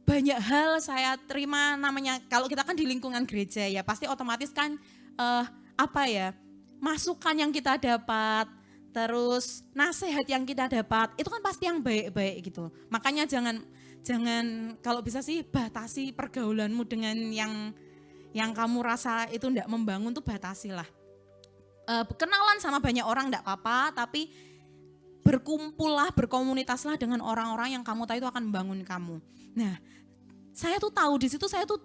Banyak hal saya terima namanya, kalau kita kan di lingkungan gereja ya pasti otomatis kan masukan yang kita dapat, terus nasihat yang kita dapat itu kan pasti yang baik-baik gitu. Makanya jangan kalau bisa sih batasi pergaulanmu dengan yang kamu rasa itu enggak membangun tuh batasilah. Kenalan sama banyak orang enggak apa-apa, tapi berkumpullah, berkomunitaslah dengan orang-orang yang kamu tahu itu akan membangun kamu. Nah, saya tuh tahu di situ saya tuh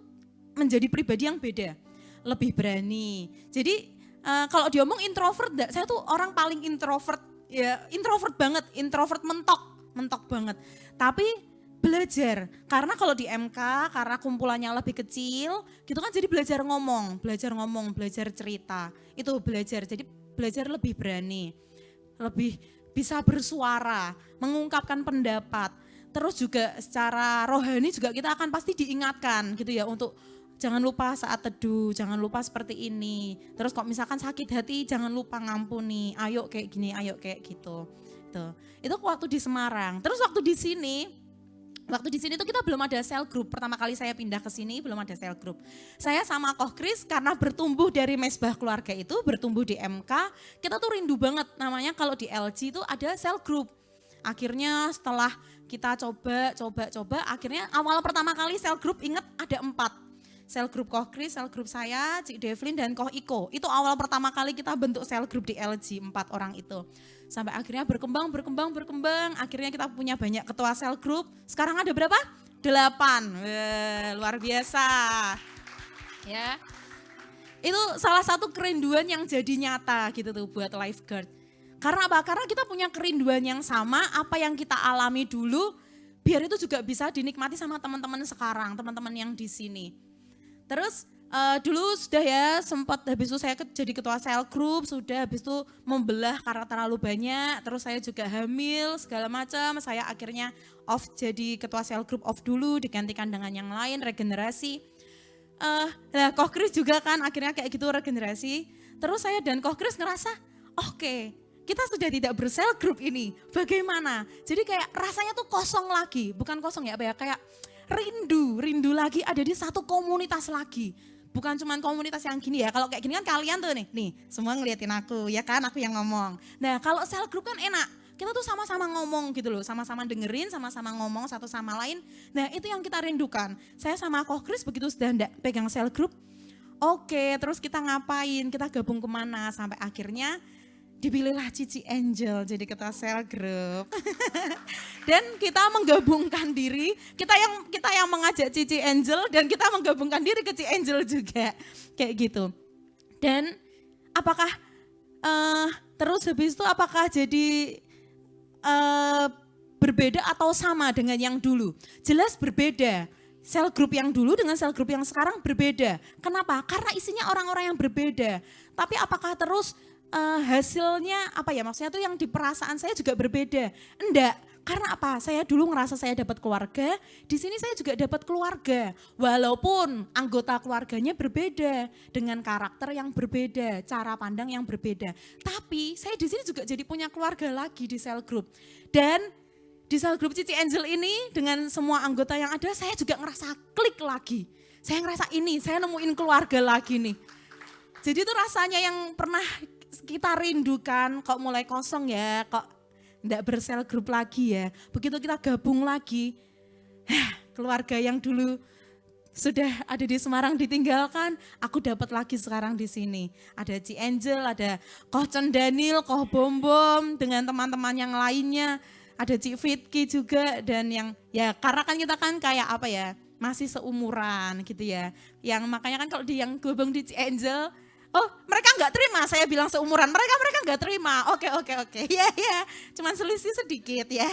menjadi pribadi yang beda, lebih berani. Jadi kalau diomong introvert, saya tuh orang paling introvert, ya introvert banget, introvert mentok banget. Tapi belajar, karena kalau di MK, karena kumpulannya lebih kecil, gitu kan jadi belajar ngomong, belajar cerita, itu belajar. Jadi belajar lebih berani, lebih bisa bersuara, mengungkapkan pendapat. Terus juga secara rohani juga kita akan pasti diingatkan gitu ya untuk jangan lupa saat teduh, jangan lupa seperti ini. Terus kok misalkan sakit hati jangan lupa ngampuni, ayo kayak gini, ayo kayak gitu. Itu waktu di Semarang. Terus waktu di sini tuh kita belum ada cell group. Pertama kali saya pindah ke sini belum ada cell group. Saya sama Koh Kris karena bertumbuh dari mesbah keluarga itu, bertumbuh di MK, kita tuh rindu banget namanya kalau di LG itu ada cell group. Akhirnya setelah kita coba, akhirnya awal pertama kali cell group ingat ada 4. Cell group Koh Kris, cell group saya, Cik Devlin dan Koh Iko. Itu awal pertama kali kita bentuk cell group di LG, 4 orang itu. Sampai akhirnya berkembang, akhirnya kita punya banyak ketua cell group. Sekarang ada berapa? 8. Luar biasa. Ya. Itu salah satu kerinduan yang jadi nyata gitu tuh buat lifeguard. Karena apa? Karena kita punya kerinduan yang sama, apa yang kita alami dulu, biar itu juga bisa dinikmati sama teman-teman sekarang, teman-teman yang di sini. Terus dulu sudah ya sempat habis itu saya jadi ketua cell group, sudah habis itu membelah karena terlalu banyak, terus saya juga hamil segala macam, saya akhirnya off jadi ketua cell group off dulu, digantikan dengan yang lain, regenerasi. Koh Kris juga kan akhirnya kayak gitu regenerasi. Terus saya dan Koh Kris ngerasa, oke, kita sudah tidak bersel group ini, bagaimana? Jadi kayak rasanya tuh kosong lagi, bukan kosong ya, kayak rindu lagi ada di satu komunitas lagi. Bukan cuma komunitas yang gini ya, kalau kayak gini kan kalian tuh nih semua ngeliatin aku, ya kan aku yang ngomong. Nah kalau sel group kan enak, kita tuh sama-sama ngomong gitu loh, sama-sama dengerin, sama-sama ngomong satu sama lain. Nah itu yang kita rindukan. Saya sama Koh Kris begitu sudah enggak pegang sel group, oke, terus kita ngapain, kita gabung kemana, sampai akhirnya dipilihlah Cici Angel jadi ketua cell group. Dan kita menggabungkan diri, kita yang mengajak Cici Angel dan kita menggabungkan diri ke Cici Angel juga. Kayak gitu. Dan apakah terus habis itu apakah jadi berbeda atau sama dengan yang dulu? Jelas berbeda. Cell group yang dulu dengan cell group yang sekarang berbeda. Kenapa? Karena isinya orang-orang yang berbeda. Tapi apakah terus hasilnya maksudnya tuh yang di perasaan saya juga berbeda? Enggak, karena apa? Saya dulu ngerasa saya dapat keluarga, di sini saya juga dapat keluarga. Walaupun anggota keluarganya berbeda, dengan karakter yang berbeda, cara pandang yang berbeda. Tapi saya di sini juga jadi punya keluarga lagi di cell group. Dan di cell group Cici Angel ini dengan semua anggota yang ada, saya juga ngerasa klik lagi. Saya ngerasa saya nemuin keluarga lagi nih. Jadi itu rasanya yang pernah kita rindukan, kok mulai kosong ya, kok enggak bersel grup lagi ya. Begitu kita gabung lagi, keluarga yang dulu sudah ada di Semarang ditinggalkan, aku dapat lagi sekarang di sini. Ada Ci Angel, ada Koh Con Daniel, Koh Bom Bom, dengan teman-teman yang lainnya. Ada Ci Fitki juga, dan yang ya karena kan kita kan kayak masih seumuran gitu ya. Yang makanya kan kalau yang gabung di Ci Angel, mereka nggak terima saya bilang seumuran, mereka nggak terima. Oke. Ya, cuman selisih sedikit ya.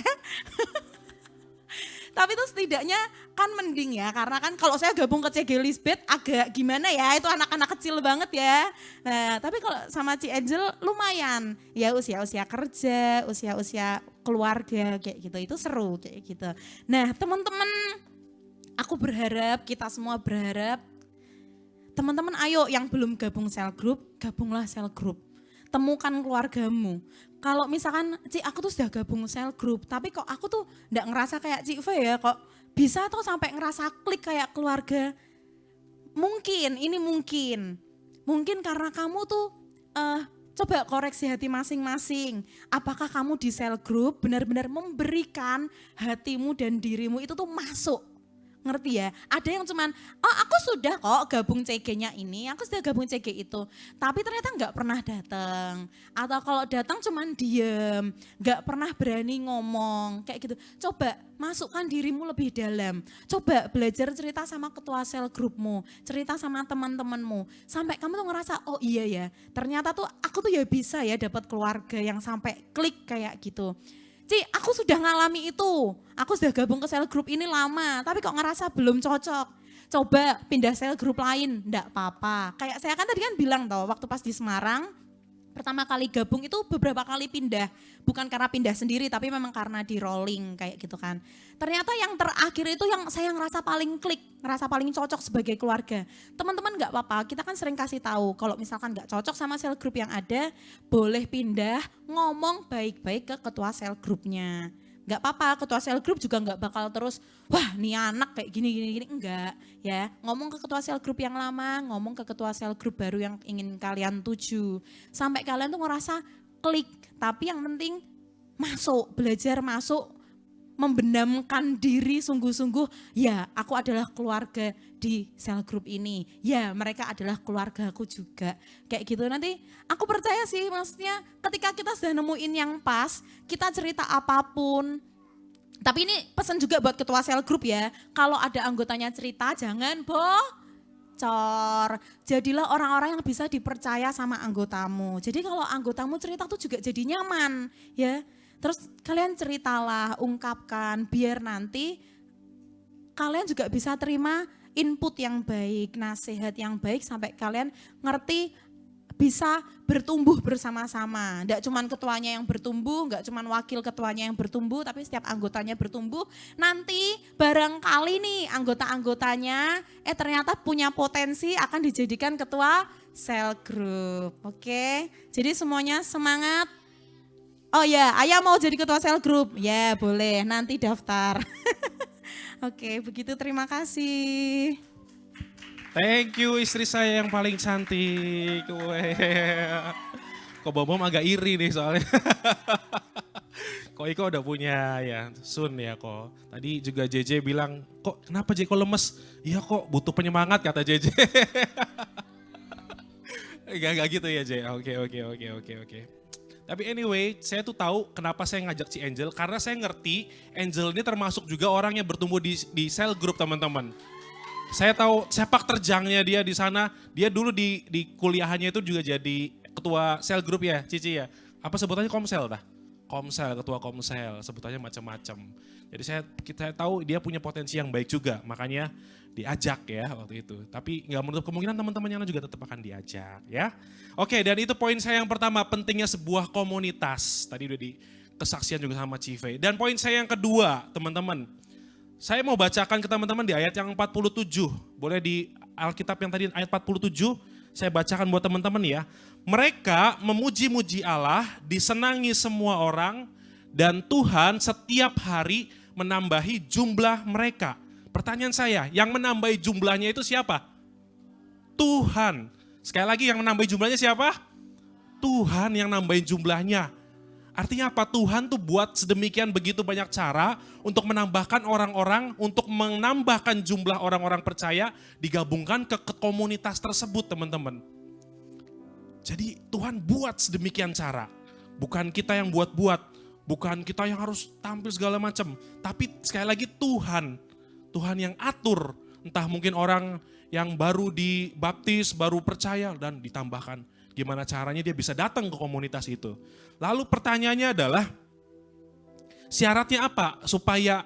Tapi itu setidaknya kan mending ya, karena kan kalau saya gabung ke CG Lisbeth agak gimana ya, itu anak-anak kecil banget ya. Nah, tapi kalau sama Ci Angel lumayan, ya usia-usia kerja, usia-usia keluarga kayak gitu, itu seru kayak gitu. Nah teman-teman, aku berharap, kita semua berharap, teman-teman ayo yang belum gabung sel group, gabunglah sel group. Temukan keluargamu. Kalau misalkan, Ci aku tuh sudah gabung sel group, tapi kok aku tuh enggak ngerasa kayak Ci Ve ya, kok bisa tuh sampai ngerasa klik kayak keluarga. Mungkin, ini mungkin. Mungkin karena kamu tuh coba koreksi hati masing-masing. Apakah kamu di sel group benar-benar memberikan hatimu dan dirimu itu tuh masuk. Ngerti ya? Ada yang cuman, oh aku sudah kok gabung CG-nya ini, aku sudah gabung CG itu. Tapi ternyata nggak pernah datang. Atau kalau datang cuman diem, nggak pernah berani ngomong, kayak gitu. Coba masukkan dirimu lebih dalam. Coba belajar cerita sama ketua sel grupmu, cerita sama teman-temanmu. Sampai kamu tuh ngerasa, oh iya ya, ternyata tuh aku tuh ya bisa ya dapat keluarga yang sampai klik kayak gitu. Ci, aku sudah ngalami itu. Aku sudah gabung ke sel grup ini lama, tapi kok ngerasa belum cocok. Coba pindah sel grup lain, enggak apa-apa. Kayak saya kan tadi kan bilang toh, waktu pas di Semarang, pertama kali gabung itu beberapa kali pindah. Bukan karena pindah sendiri, tapi memang karena di rolling kayak gitu kan. Ternyata yang terakhir itu yang saya ngerasa paling klik, ngerasa paling cocok sebagai keluarga. Teman-teman gak apa-apa, kita kan sering kasih tahu kalau misalkan gak cocok sama sel grup yang ada, boleh pindah, ngomong baik-baik ke ketua sel grupnya. Gak apa-apa, ketua sel grup juga gak bakal terus, wah nih anak kayak gini, enggak ya. Ngomong ke ketua sel grup yang lama, ngomong ke ketua sel grup baru yang ingin kalian tuju. Sampai kalian tuh ngerasa klik, tapi yang penting masuk, belajar masuk, membenamkan diri sungguh-sungguh, ya aku adalah keluarga di sel grup ini, ya mereka adalah keluargaku juga, kayak gitu. Nanti aku percaya sih, maksudnya ketika kita sudah nemuin yang pas, kita cerita apapun. Tapi ini pesan juga buat ketua sel grup ya, kalau ada anggotanya cerita jangan bocor. Jadilah orang-orang yang bisa dipercaya sama anggotamu. Jadi kalau anggotamu cerita tuh juga jadi nyaman ya. Terus kalian ceritalah, ungkapkan, biar nanti kalian juga bisa terima input yang baik, nasihat yang baik sampai kalian ngerti bisa bertumbuh bersama-sama. Enggak cuma ketuanya yang bertumbuh, enggak cuma wakil ketuanya yang bertumbuh, tapi setiap anggotanya bertumbuh. Nanti barangkali nih anggota-anggotanya ternyata punya potensi akan dijadikan ketua sel group. Oke, jadi semuanya semangat. Oh ya, Ayah mau jadi ketua sel grup? Ya boleh, nanti daftar. Oke, begitu, terima kasih. Thank you istri saya yang paling cantik. Kok Bom agak iri nih soalnya. Kok Iko udah punya ya, Sun ya kok. Tadi juga JJ bilang, kok kenapa JJ kok lemes? Iya kok butuh penyemangat kata JJ. Gak gitu ya J. Oke. Tapi anyway, saya tuh tahu kenapa saya ngajak si Angel. Karena saya ngerti Angel ini termasuk juga orang yang bertumbuh di sel group teman-teman. Saya tahu sepak terjangnya dia di sana. Dia dulu di kuliahannya itu juga jadi ketua sel group ya, Cici ya. Apa sebutannya komsel dah? Komsel, ketua komsel, sebutannya macam-macam. Jadi kita tahu dia punya potensi yang baik juga, makanya diajak ya waktu itu. Tapi nggak menutup kemungkinan teman-teman yang lain juga tetap akan diajak ya. Oke, dan itu poin saya yang pertama, pentingnya sebuah komunitas. Tadi udah di kesaksian juga sama Cive. Dan poin saya yang kedua, teman-teman. Saya mau bacakan ke teman-teman di ayat yang 47. Boleh di Alkitab yang tadi ayat 47, saya bacakan buat teman-teman ya. Mereka memuji-muji Allah, disenangi semua orang, dan Tuhan setiap hari menambahi jumlah mereka. Pertanyaan saya, yang menambahi jumlahnya itu siapa? Tuhan. Sekali lagi yang menambahi jumlahnya siapa? Tuhan yang nambahin jumlahnya. Artinya apa? Tuhan tuh buat sedemikian begitu banyak cara untuk menambahkan orang-orang, untuk menambahkan jumlah orang-orang percaya, digabungkan ke komunitas tersebut teman-teman. Jadi Tuhan buat sedemikian cara. Bukan kita yang buat-buat, bukan kita yang harus tampil segala macam. Tapi sekali lagi Tuhan yang atur. Entah mungkin orang yang baru dibaptis, baru percaya dan ditambahkan. Gimana caranya dia bisa datang ke komunitas itu. Lalu pertanyaannya adalah, syaratnya apa supaya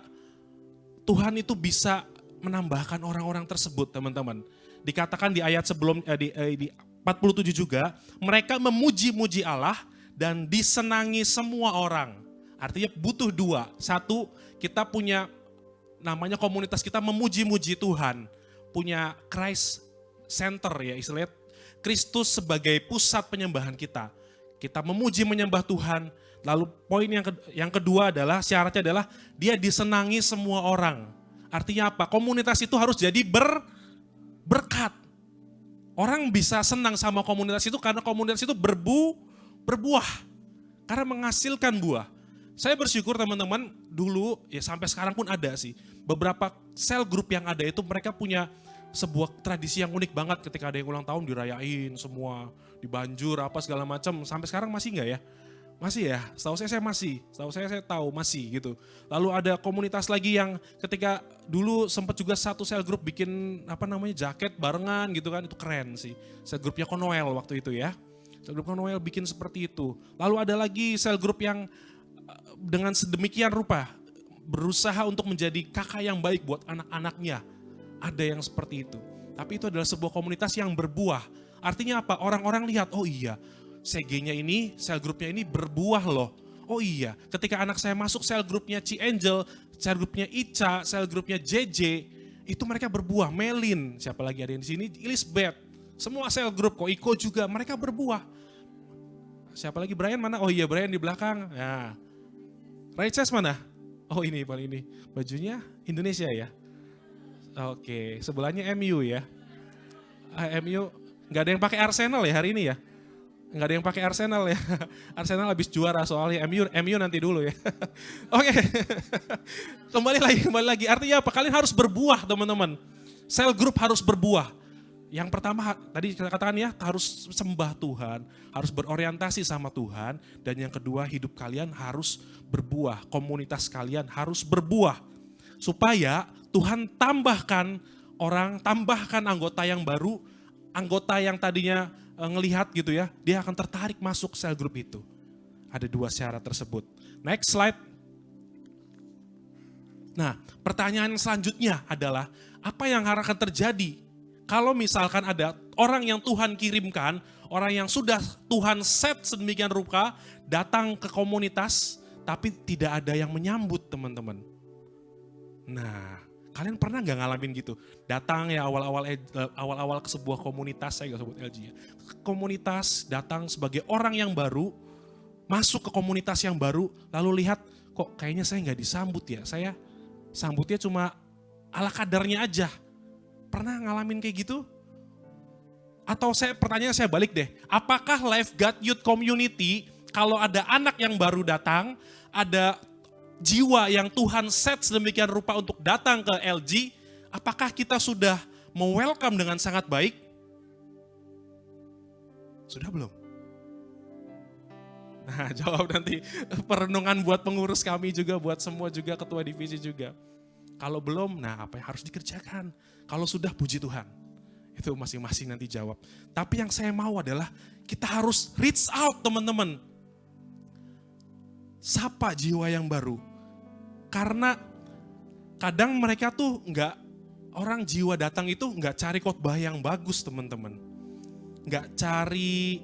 Tuhan itu bisa menambahkan orang-orang tersebut, teman-teman. Dikatakan di ayat sebelum di 47 juga, mereka memuji-muji Allah dan disenangi semua orang. Artinya butuh dua. Satu, kita punya namanya komunitas kita memuji-muji Tuhan. Punya Christ Center ya istilahnya. Kristus sebagai pusat penyembahan kita. Kita memuji menyembah Tuhan. Lalu poin yang kedua adalah syaratnya adalah dia disenangi semua orang. Artinya apa? Komunitas itu harus jadi berkat. Orang bisa senang sama komunitas itu karena komunitas itu berbuah. Karena menghasilkan buah. Saya bersyukur teman-teman dulu ya sampai sekarang pun ada sih. Beberapa sel grup yang ada itu mereka punya sebuah tradisi yang unik banget ketika ada yang ulang tahun dirayain semua, dibanjur apa segala macam. Sampai sekarang masih enggak ya? Masih ya, setahu saya masih, setahu saya tahu masih gitu. Lalu ada komunitas lagi yang ketika dulu sempat juga satu sel grup bikin jaket barengan gitu kan, itu keren sih. Sel grupnya Konoel waktu itu ya. Sel grup Konoel bikin seperti itu. Lalu ada lagi sel grup yang dengan sedemikian rupa berusaha untuk menjadi kakak yang baik buat anak-anaknya. Ada yang seperti itu. Tapi itu adalah sebuah komunitas yang berbuah. Artinya apa? Orang-orang lihat, oh iya, CG-nya ini, sel grupnya ini berbuah loh. Oh iya, ketika anak saya masuk sel grupnya Ci Angel, sel grupnya Ica, sel grupnya JJ, itu mereka berbuah. Melin, siapa lagi ada yang di sini? Elizabeth, semua sel grup, kok Iko juga, mereka berbuah. Siapa lagi? Brian mana? Oh iya, Brian di belakang. Nah, Raichas mana? Oh ini paling ini, bajunya Indonesia ya. Oke, sebelahnya MU ya. MU, nggak ada yang pakai Arsenal ya hari ini ya. Nggak ada yang pakai Arsenal ya. Arsenal habis juara soalnya MU nanti dulu ya. Oke. Kembali lagi. Artinya apa? Kalian harus berbuah teman-teman. Sel grup harus berbuah. Yang pertama tadi kita katakan ya harus sembah Tuhan. Harus berorientasi sama Tuhan. Dan yang kedua hidup kalian harus berbuah. Komunitas kalian harus berbuah. Supaya Tuhan tambahkan anggota yang baru. Anggota yang tadinya ngelihat gitu ya, dia akan tertarik masuk sel grup itu. Ada dua syarat tersebut. Next slide. Nah, pertanyaan selanjutnya adalah, apa yang akan terjadi kalau misalkan ada orang yang Tuhan kirimkan, orang yang sudah Tuhan set sedemikian rupa, datang ke komunitas, tapi tidak ada yang menyambut teman-teman. Nah, kalian pernah gak ngalamin gitu? Datang ya awal-awal ke sebuah komunitas, saya gak sebut LG ya. Komunitas datang sebagai orang yang baru, masuk ke komunitas yang baru, lalu lihat kok kayaknya saya gak disambut ya. Saya sambutnya cuma ala kadarnya aja. Pernah ngalamin kayak gitu? Atau pertanyaan saya balik deh, apakah Life God Youth Community kalau ada anak yang baru datang, ada jiwa yang Tuhan set sedemikian rupa untuk datang ke LG, apakah kita sudah welcome dengan sangat baik? Sudah belum? Nah, jawab nanti perenungan buat pengurus kami juga, buat semua juga, ketua divisi juga. Kalau belum, nah apa yang harus dikerjakan? Kalau sudah, puji Tuhan. Itu masing-masing nanti jawab. Tapi yang saya mau adalah kita harus reach out teman-teman. Sapa jiwa yang baru. Karena kadang mereka tuh orang jiwa datang itu nggak cari khotbah yang bagus teman-teman. Nggak cari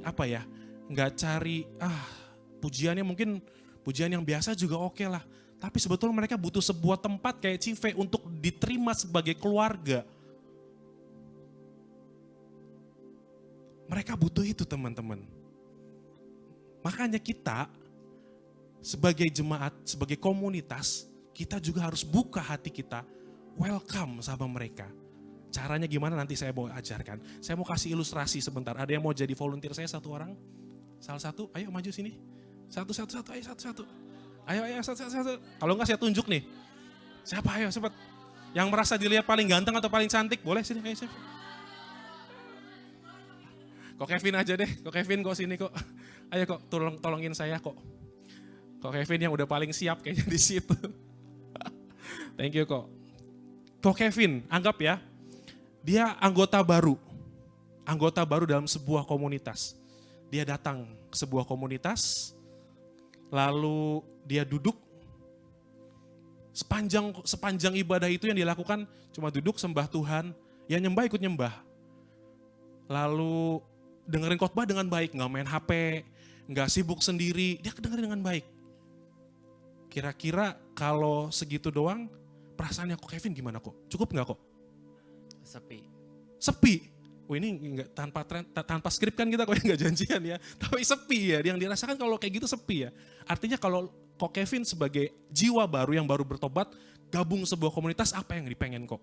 pujiannya mungkin pujian yang biasa juga oke lah. Tapi sebetulnya mereka butuh sebuah tempat kayak Cive untuk diterima sebagai keluarga. Mereka butuh itu teman-teman. Makanya kita sebagai jemaat, sebagai komunitas, kita juga harus buka hati kita, welcome sama mereka. Caranya gimana nanti saya mau ajarkan. Saya mau kasih ilustrasi sebentar. Ada yang mau jadi volunteer saya satu orang? Salah satu, ayo maju sini. Satu, ayo satu. Ayo satu. Kalau enggak saya tunjuk nih. Siapa ayo cepat. Yang merasa dilihat paling ganteng atau paling cantik, boleh sini. Ayo siapa? Kok Kevin aja deh, kok Kevin kok sini kok. Ayo kok tolongin saya kok. Kok Kevin yang udah paling siap kayaknya di situ. Thank you kok. Kok Kevin, anggap ya, dia anggota baru dalam sebuah komunitas. Dia datang ke sebuah komunitas, lalu dia duduk, Sepanjang ibadah itu yang dilakukan cuma duduk sembah Tuhan, ya nyembah ikut nyembah. Lalu dengerin khotbah dengan baik, nggak main HP, nggak sibuk sendiri, dia kedengerin dengan baik. Kira-kira kalau segitu doang, perasaannya kok Kevin gimana kok? Cukup nggak kok? Sepi. Oh ini enggak, tanpa skrip kan kita kok nggak janjian ya. Tapi sepi ya, yang dirasakan kalau kayak gitu sepi ya. Artinya kalau kok Kevin sebagai jiwa baru yang baru bertobat, gabung sebuah komunitas, apa yang dipengen kok?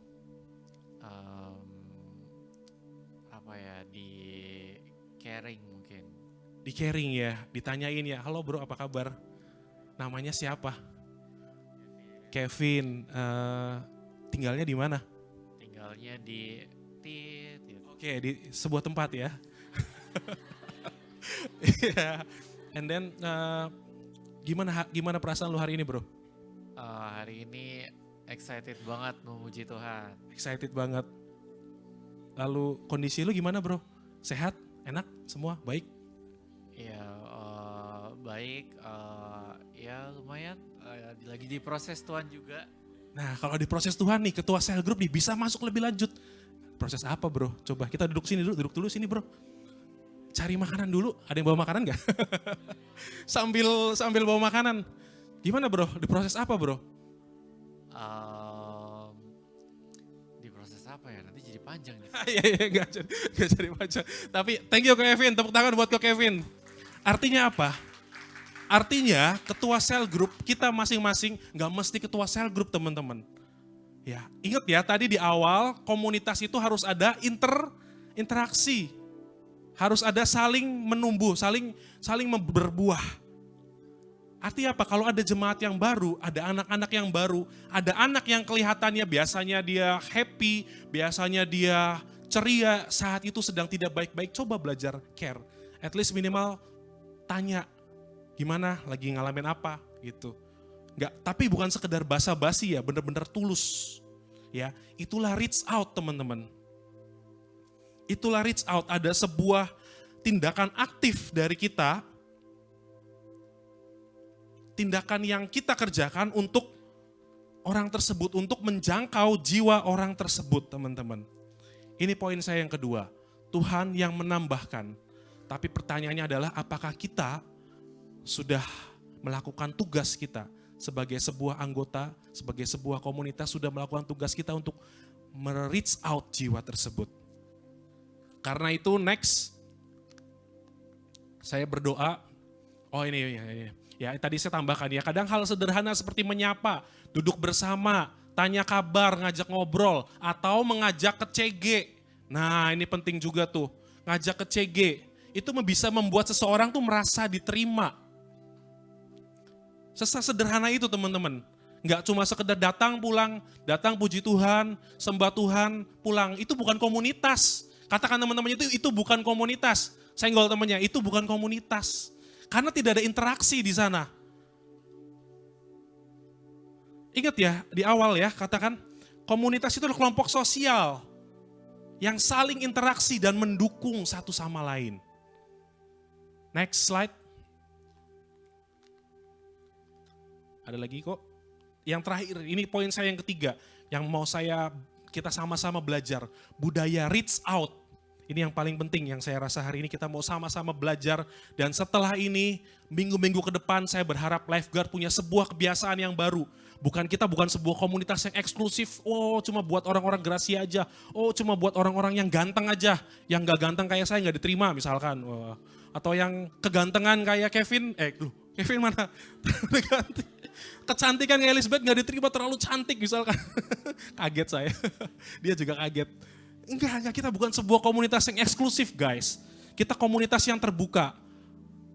Di caring mungkin. Di caring ya, ditanyain ya, halo bro apa kabar? Namanya siapa? Kevin, tinggalnya di mana? Tinggalnya di gitu. Oke, di sebuah tempat ya. Yeah. And then gimana perasaan lu hari ini bro? Hari ini excited banget memuji Tuhan. Excited banget. Lalu kondisi lu gimana bro? Sehat? Enak? Semua? Baik? Ya baik, ya lumayan, lagi di proses Tuhan juga. Nah kalau di proses Tuhan nih, ketua cell group nih bisa masuk lebih lanjut. Proses apa bro? Coba kita duduk dulu sini bro. Cari makanan dulu, ada yang bawa makanan gak? sambil bawa makanan. Gimana bro? Di proses apa bro? Di proses apa ya? Nanti jadi panjang nih. Iya, gak jadi panjang. Tapi thank you Kevin, tepuk tangan buat Kevin. Artinya apa? Artinya ketua cell group kita masing-masing gak mesti ketua cell group teman-teman. Ya, ingat ya tadi di awal komunitas itu harus ada interaksi. Harus ada saling menumbuh, saling berbuah. Artinya apa? Kalau ada jemaat yang baru, ada anak-anak yang baru, ada anak yang kelihatannya biasanya dia happy, biasanya dia ceria, saat itu sedang tidak baik-baik, coba belajar care. At least minimal tanya, gimana, lagi ngalamin apa gitu. Enggak, tapi bukan sekedar basa-basi ya, benar-benar tulus. Ya, itulah reach out teman-teman. Itulah reach out, ada sebuah tindakan aktif dari kita. Tindakan yang kita kerjakan untuk orang tersebut, untuk menjangkau jiwa orang tersebut teman-teman. Ini poin saya yang kedua, Tuhan yang menambahkan. Tapi pertanyaannya adalah apakah kita sudah melakukan tugas kita sebagai sebuah anggota, sebagai sebuah komunitas sudah melakukan tugas kita untuk reach out jiwa tersebut. Karena itu next, saya berdoa, ya tadi saya tambahkan ya, kadang hal sederhana seperti menyapa, duduk bersama, tanya kabar, ngajak ngobrol, atau mengajak ke CG. Nah ini penting juga tuh, ngajak ke CG, itu bisa membuat seseorang tuh merasa diterima. Sesederhana itu teman-teman. Enggak cuma sekedar datang pulang, datang puji Tuhan, sembah Tuhan, pulang. Itu bukan komunitas. Katakan teman-temannya itu bukan komunitas. Senggol temannya, itu bukan komunitas. Karena tidak ada interaksi di sana. Ingat ya, di awal ya, katakan komunitas itu adalah kelompok sosial yang saling interaksi dan mendukung satu sama lain. Next slide. Ada lagi kok. Yang terakhir, ini poin saya yang ketiga. Yang mau kita sama-sama belajar. Budaya reach out. Ini yang paling penting yang saya rasa hari ini kita mau sama-sama belajar. Dan setelah ini, minggu-minggu ke depan saya berharap Lifeguard punya sebuah kebiasaan yang baru. Kita bukan sebuah komunitas yang eksklusif. Oh cuma buat orang-orang Gracia aja. Oh cuma buat orang-orang yang ganteng aja. Yang gak ganteng kayak saya gak diterima misalkan. Atau yang kegantengan kayak Kevin. Kevin mana? Kecantikan kayak Elizabeth gak diterima, terlalu cantik misalkan. Kaget saya. Dia juga kaget. Enggak, kita bukan sebuah komunitas yang eksklusif guys. Kita komunitas yang terbuka.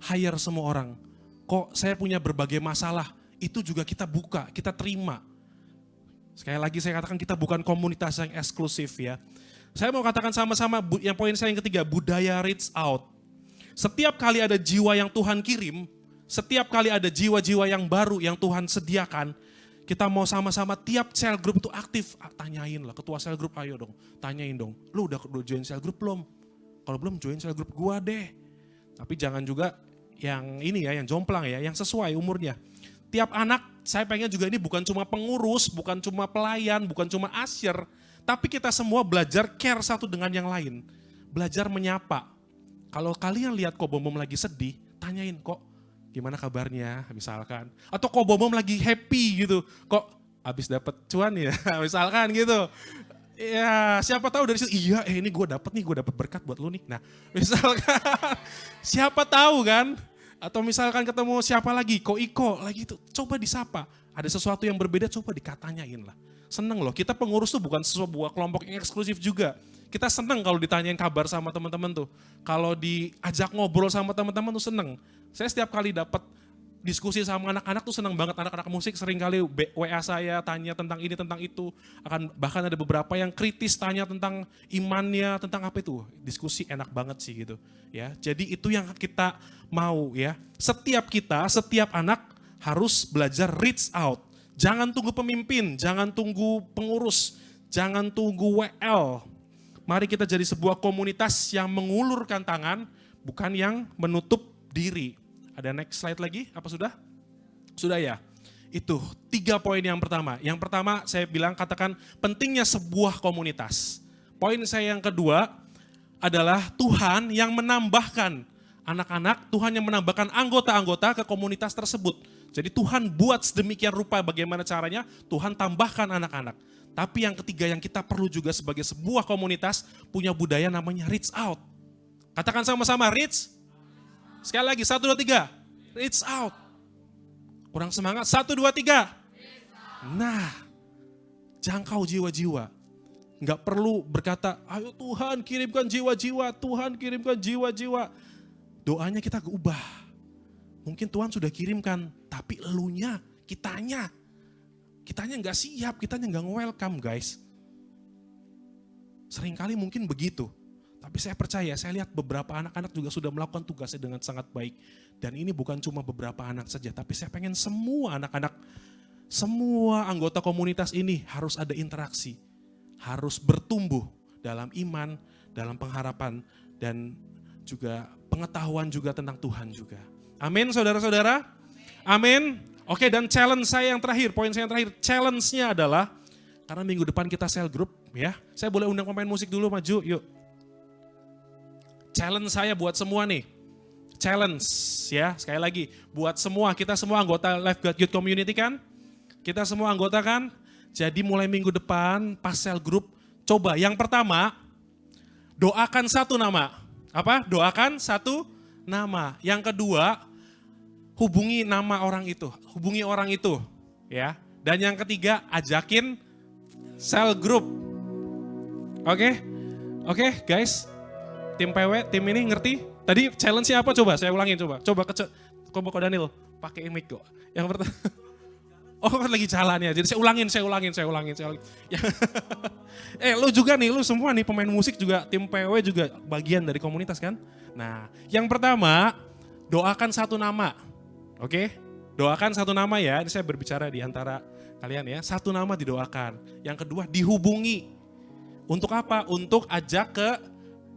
Hire semua orang. Kok saya punya berbagai masalah, itu juga kita buka, kita terima. Sekali lagi saya katakan kita bukan komunitas yang eksklusif ya. Saya mau katakan sama-sama yang poin saya yang ketiga, budaya reach out. Setiap kali ada jiwa yang Tuhan kirim, setiap kali ada jiwa-jiwa yang baru yang Tuhan sediakan, kita mau sama-sama tiap cell group itu aktif. Tanyain lah, ketua cell group ayo dong, tanyain dong. Lu udah join cell group belum? Kalau belum join cell group gua deh. Tapi jangan juga yang ini ya, yang jomplang ya, yang sesuai umurnya. Tiap anak saya pengen juga ini bukan cuma pengurus, bukan cuma pelayan, bukan cuma usher, tapi kita semua belajar care satu dengan yang lain. Belajar menyapa. Kalau kalian lihat Ko Bom lagi sedih, tanyain kok gimana kabarnya misalkan. Atau Ko Bom lagi happy gitu, kok abis dapet cuan ya misalkan gitu. Ya siapa tahu dari situ, iya ini gue dapet berkat buat lu nih. Nah misalkan siapa tahu kan. Atau misalkan ketemu siapa lagi, Ko Iko lagi itu, coba disapa. Ada sesuatu yang berbeda, coba dikatanyain lah. Seneng loh, kita pengurus tuh bukan sebuah kelompok yang eksklusif juga. Kita seneng kalau ditanyain kabar sama teman-teman tuh. Kalau diajak ngobrol sama teman-teman tuh seneng. Saya setiap kali dapat diskusi sama anak-anak tuh seneng banget. Anak-anak musik sering kali WA saya tanya tentang ini, tentang itu. Bahkan ada beberapa yang kritis tanya tentang imannya, tentang apa itu. Diskusi enak banget sih gitu. Ya, jadi itu yang kita mau ya. Setiap anak harus belajar reach out. Jangan tunggu pemimpin, jangan tunggu pengurus, jangan tunggu WL. Mari kita jadi sebuah komunitas yang mengulurkan tangan, bukan yang menutup diri. Ada next slide lagi, apa sudah? Sudah ya? Itu 3 poin yang pertama. Yang pertama saya bilang katakan pentingnya sebuah komunitas. Poin saya yang kedua adalah Tuhan yang menambahkan anak-anak, Tuhan yang menambahkan anggota-anggota ke komunitas tersebut. Jadi Tuhan buat sedemikian rupa bagaimana caranya, Tuhan tambahkan anak-anak. Tapi yang ketiga yang kita perlu juga sebagai sebuah komunitas punya budaya namanya reach out. Katakan sama-sama reach. Sekali lagi 1, 2, 3. Reach out. Kurang semangat 1, 2, 3. Nah, jangkau jiwa-jiwa. Nggak perlu berkata, ayo Tuhan kirimkan jiwa-jiwa, Tuhan kirimkan jiwa-jiwa. Doanya kita ubah. Mungkin Tuhan sudah kirimkan, tapi elunya, kitanya nggak siap, kitanya nggak welcome guys. Seringkali mungkin begitu. Tapi saya percaya, saya lihat beberapa anak-anak juga sudah melakukan tugasnya dengan sangat baik. Dan ini bukan cuma beberapa anak saja, tapi saya pengen semua anak-anak, semua anggota komunitas ini harus ada interaksi. Harus bertumbuh dalam iman, dalam pengharapan, dan juga pengetahuan juga tentang Tuhan juga. Amin saudara-saudara? Amin. Oke, dan challenge saya yang terakhir, poin saya yang terakhir, challenge-nya adalah, karena minggu depan kita cell group ya, saya boleh undang pemain musik dulu maju, yuk. Challenge saya buat semua nih, challenge ya, sekali lagi, buat semua, kita semua anggota Life God Youth Community kan? Kita semua anggota kan? Jadi mulai minggu depan pas cell group, coba yang pertama, doakan satu nama. Apa? Doakan satu nama. Yang kedua, hubungi nama orang itu, hubungi orang itu, ya. Dan yang ketiga, ajakin cell group. Oke? Oke, guys. Tim PW, tim ini ngerti? Tadi challenge-nya apa coba? Saya ulangin coba. Coba Ko Daniel, pakai mic kok. Yang pertama. Oh kan lagi jalan ya, jadi saya ulangin. Lu juga nih, lu semua nih pemain musik juga, tim PW juga bagian dari komunitas kan. Nah, yang pertama, doakan satu nama. Oke, doakan satu nama ya, ini saya berbicara di antara kalian ya. Satu nama didoakan. Yang kedua dihubungi. Untuk apa? Untuk ajak ke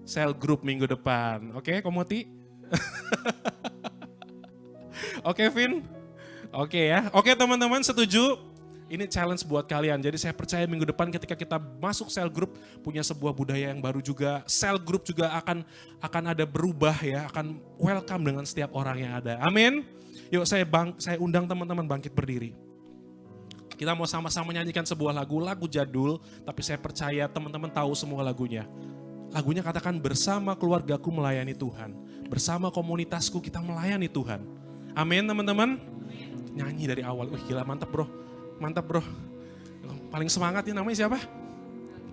cell group minggu depan. Oke, Komoti? Oke, Vin? Oke ya. Oke teman-teman, setuju? Ini challenge buat kalian. Jadi saya percaya minggu depan ketika kita masuk cell group punya sebuah budaya yang baru juga. Cell group juga akan ada berubah ya, akan welcome dengan setiap orang yang ada. Amin. Yuk saya undang teman-teman bangkit berdiri. Kita mau sama-sama nyanyikan sebuah lagu jadul, tapi saya percaya teman-teman tahu semua lagunya. Lagunya katakan bersama keluargaku melayani Tuhan. Bersama komunitasku kita melayani Tuhan. Amin teman-teman. Nyanyi dari awal, gila mantap bro. Paling semangat ini namanya siapa?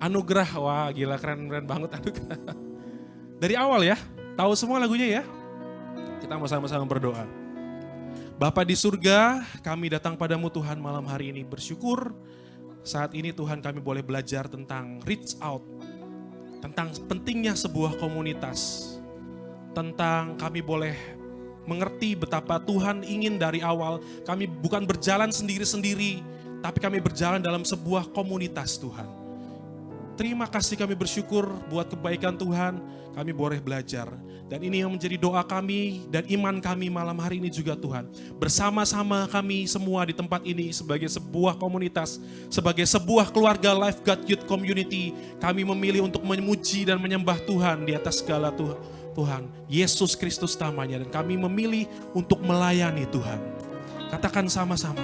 Anugerah, wah gila keren banget Anugerah. Dari awal ya, tahu semua lagunya ya. Kita mau sama-sama berdoa. Bapa di surga, kami datang padamu Tuhan malam hari ini bersyukur. Saat ini Tuhan kami boleh belajar tentang reach out. Tentang pentingnya sebuah komunitas. Tentang kami boleh mengerti betapa Tuhan ingin dari awal kami bukan berjalan sendiri-sendiri, tapi kami berjalan dalam sebuah komunitas Tuhan. Terima kasih, kami bersyukur buat kebaikan Tuhan, kami boleh belajar. Dan ini yang menjadi doa kami dan iman kami malam hari ini juga Tuhan. Bersama-sama kami semua di tempat ini sebagai sebuah komunitas, sebagai sebuah keluarga Life God Youth Community, kami memilih untuk memuji dan menyembah Tuhan di atas segala Tuhan. Yesus Kristus namanya, dan kami memilih untuk melayani Tuhan. Katakan sama-sama,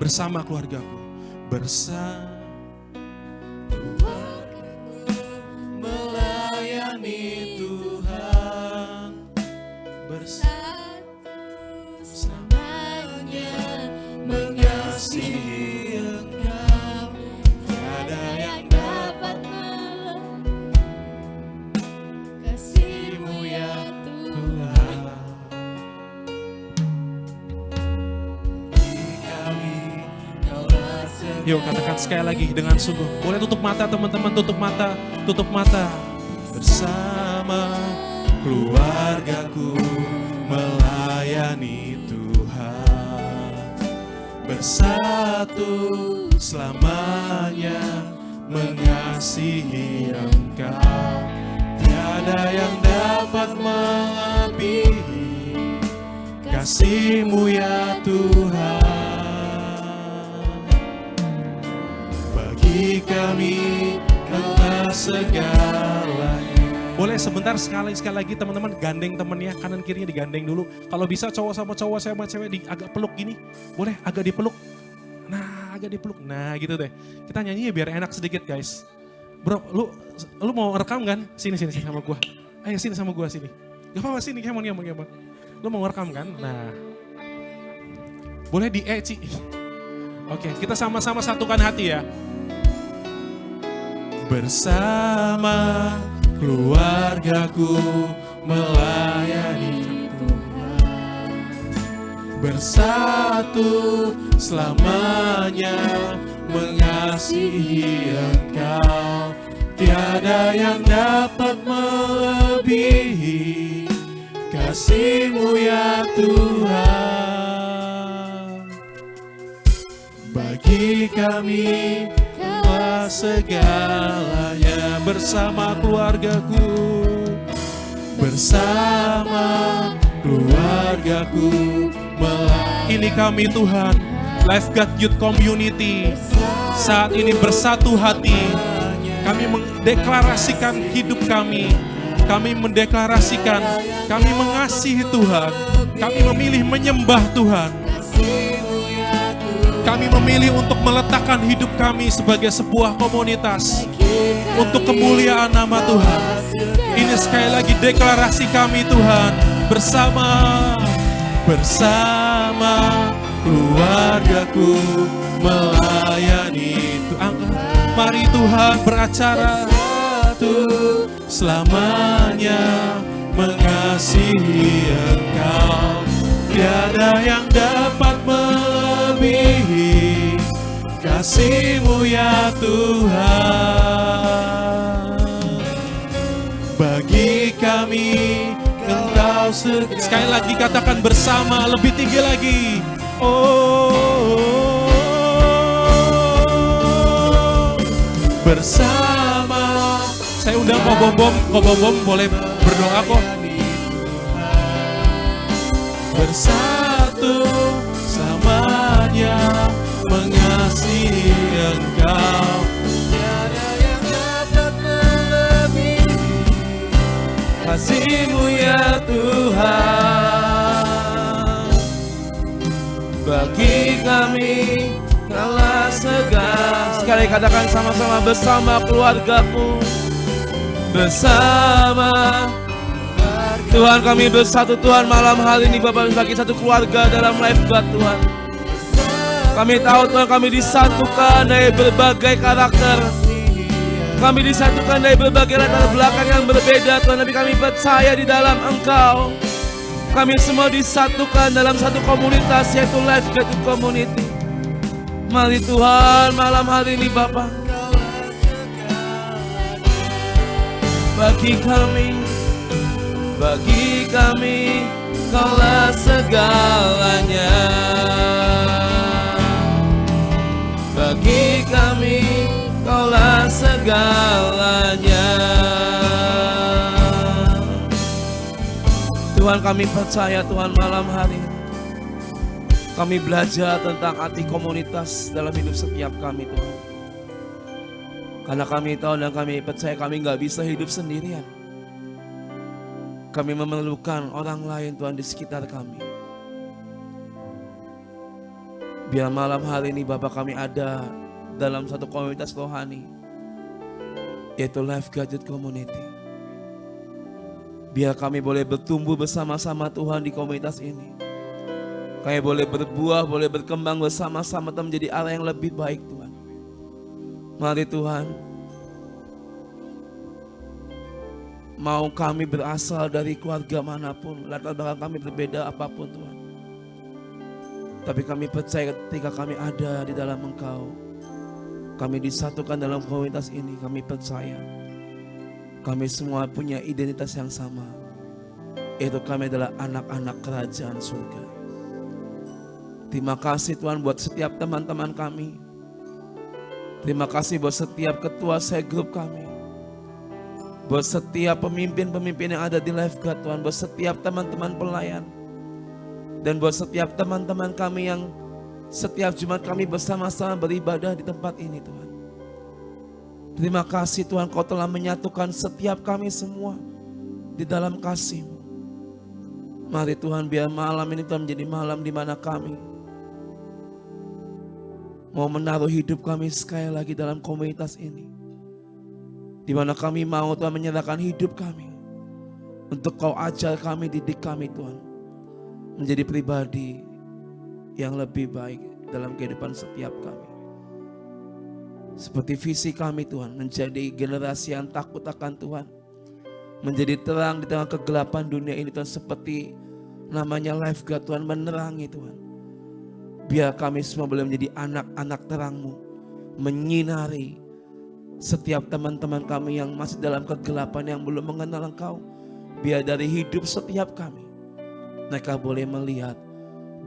bersama keluargaku, bersama melayani Tuhan, bersatu selamanya mengasihi Engkau, tiada yang dapat kasih-Mu ya Tuhan. Yuk katakan sekali lagi dengan sungguh. Boleh tutup mata teman-teman, tutup mata, tutup mata. Bersama keluargaku melayani Tuhan, bersatu selamanya mengasihi Engkau, tiada yang dapat melebihi kasih-Mu ya Tuhan. Bagi kami Engkau segalanya. Boleh sebentar sekali lagi teman-teman gandeng temennya, kanan kirinya digandeng dulu. Kalau bisa cowok sama cewek agak peluk gini. Boleh agak dipeluk. Nah, agak dipeluk. Nah, gitu deh. Kita nyanyi ya biar enak sedikit, guys. Bro, lu mau rekam kan? Sini sama gua. Ayo sini sama gua sini. Gak apa-apa sini, kemon. Lu mau rekam kan? Nah. Boleh di Ci. Oke, kita sama-sama satukan hati ya. Bersama keluargaku melayani Tuhan, bersatu selamanya mengasihi Engkau, tiada yang dapat melebihi kasih-Mu ya Tuhan. Bagi kami Engkau segalanya, bersama keluargaku, bersama keluargaku ini kami Tuhan, Life God Youth Community, saat ini bersatu hati, kami mendeklarasikan hidup kami mendeklarasikan, kami mengasihi Tuhan, kami memilih menyembah Tuhan. Kami memilih untuk meletakkan hidup kami sebagai sebuah komunitas untuk kemuliaan nama Tuhan. Ini sekali lagi deklarasi kami Tuhan, bersama keluargaku melayani Tuhan. Mari Tuhan beracara selamanya mengasihi Engkau, tiada yang dapat melebihi kasih-Mu ya Tuhan. Bagi kami Engkau sekali lagi katakan bersama, lebih tinggi lagi. Bersama. Saya undang Ko Bom boleh berdoa kok. Bersatu selamanya mengasihi Engkau, tiada yang dapat melebihi kasih-Mu ya Tuhan. Bagi kami Kaulah segala. Sekali katakan sama-sama, bersama keluargaku, bersama Tuhan kami bersatu Tuhan malam hari ini Bapak, bagi satu keluarga dalam Life God Tuhan. Kami tahu Tuhan kami disatukan dari berbagai karakter, kami disatukan dari berbagai latar belakang yang berbeda Tuhan, tapi kami percaya di dalam Engkau. Kami semua disatukan dalam satu komunitas, yaitu Life God Community. Mari Tuhan malam hari ini Bapak, bagi kami Kaulah segalanya. Bagi kami Kaulah segalanya. segalanya. Tuhan, kami percaya Tuhan malam hari ini kami belajar tentang arti komunitas dalam hidup setiap kami Tuhan. Karena kami tahu dan kami percaya kami gak bisa hidup sendirian. Kami memerlukan orang lain Tuhan di sekitar kami. Biar malam hari ini Bapak kami ada dalam satu komunitas rohani, yaitu Life Guided Community. Biar kami boleh bertumbuh bersama-sama Tuhan di komunitas ini. Kami boleh berbuah, boleh berkembang bersama-sama dan menjadi arah yang lebih baik Tuhan. Mari Tuhan, mau kami berasal dari keluarga manapun, latar belakang kami berbeda apapun Tuhan. Tapi kami percaya ketika kami ada di dalam Engkau, kami disatukan dalam komunitas ini, kami percaya kami semua punya identitas yang sama, yaitu kami adalah anak-anak kerajaan surga. Terima kasih Tuhan buat setiap teman-teman kami. Terima kasih buat setiap ketua cell group kami. Buat setiap pemimpin-pemimpin yang ada di Life God Tuhan. Buat setiap teman-teman pelayan. Dan buat setiap teman-teman kami yang setiap Jumat kami bersama-sama beribadah di tempat ini Tuhan. Terima kasih Tuhan Kau telah menyatukan setiap kami semua di dalam kasih-Mu. Mari Tuhan biar malam ini Tuhan menjadi malam di mana kami mau menaruh hidup kami sekali lagi dalam komunitas ini. Di mana kami mau Tuhan menyerahkan hidup kami untuk Kau ajar kami, didik kami Tuhan. Menjadi pribadi yang lebih baik dalam kehidupan setiap kami. Seperti visi kami Tuhan, menjadi generasi yang takut akan Tuhan. Menjadi terang di tengah kegelapan dunia ini Tuhan. Seperti namanya Life God Tuhan, menerangi Tuhan. Biar kami semua boleh menjadi anak-anak terang-Mu, menyinari setiap teman-teman kami yang masih dalam kegelapan, yang belum mengenal Engkau. Biar dari hidup setiap kami, mereka boleh melihat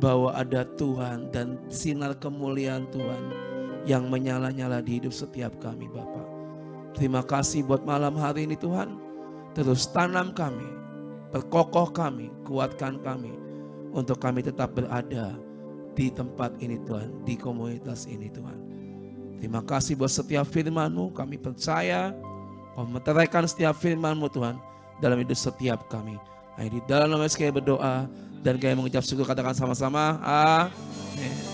bahwa ada Tuhan dan sinar kemuliaan Tuhan yang menyala-nyala di hidup setiap kami Bapa. Terima kasih buat malam hari ini Tuhan. Terus tanam kami, perkokoh kami, kuatkan kami untuk kami tetap berada di tempat ini Tuhan, di komunitas ini Tuhan. Terima kasih buat setiap firman-Mu, kami percaya Kau meteraikan setiap firman-Mu Tuhan dalam hidup setiap kami. Di dalam nama Yesus kami berdoa dan kami mengucap syukur, katakan sama-sama amin.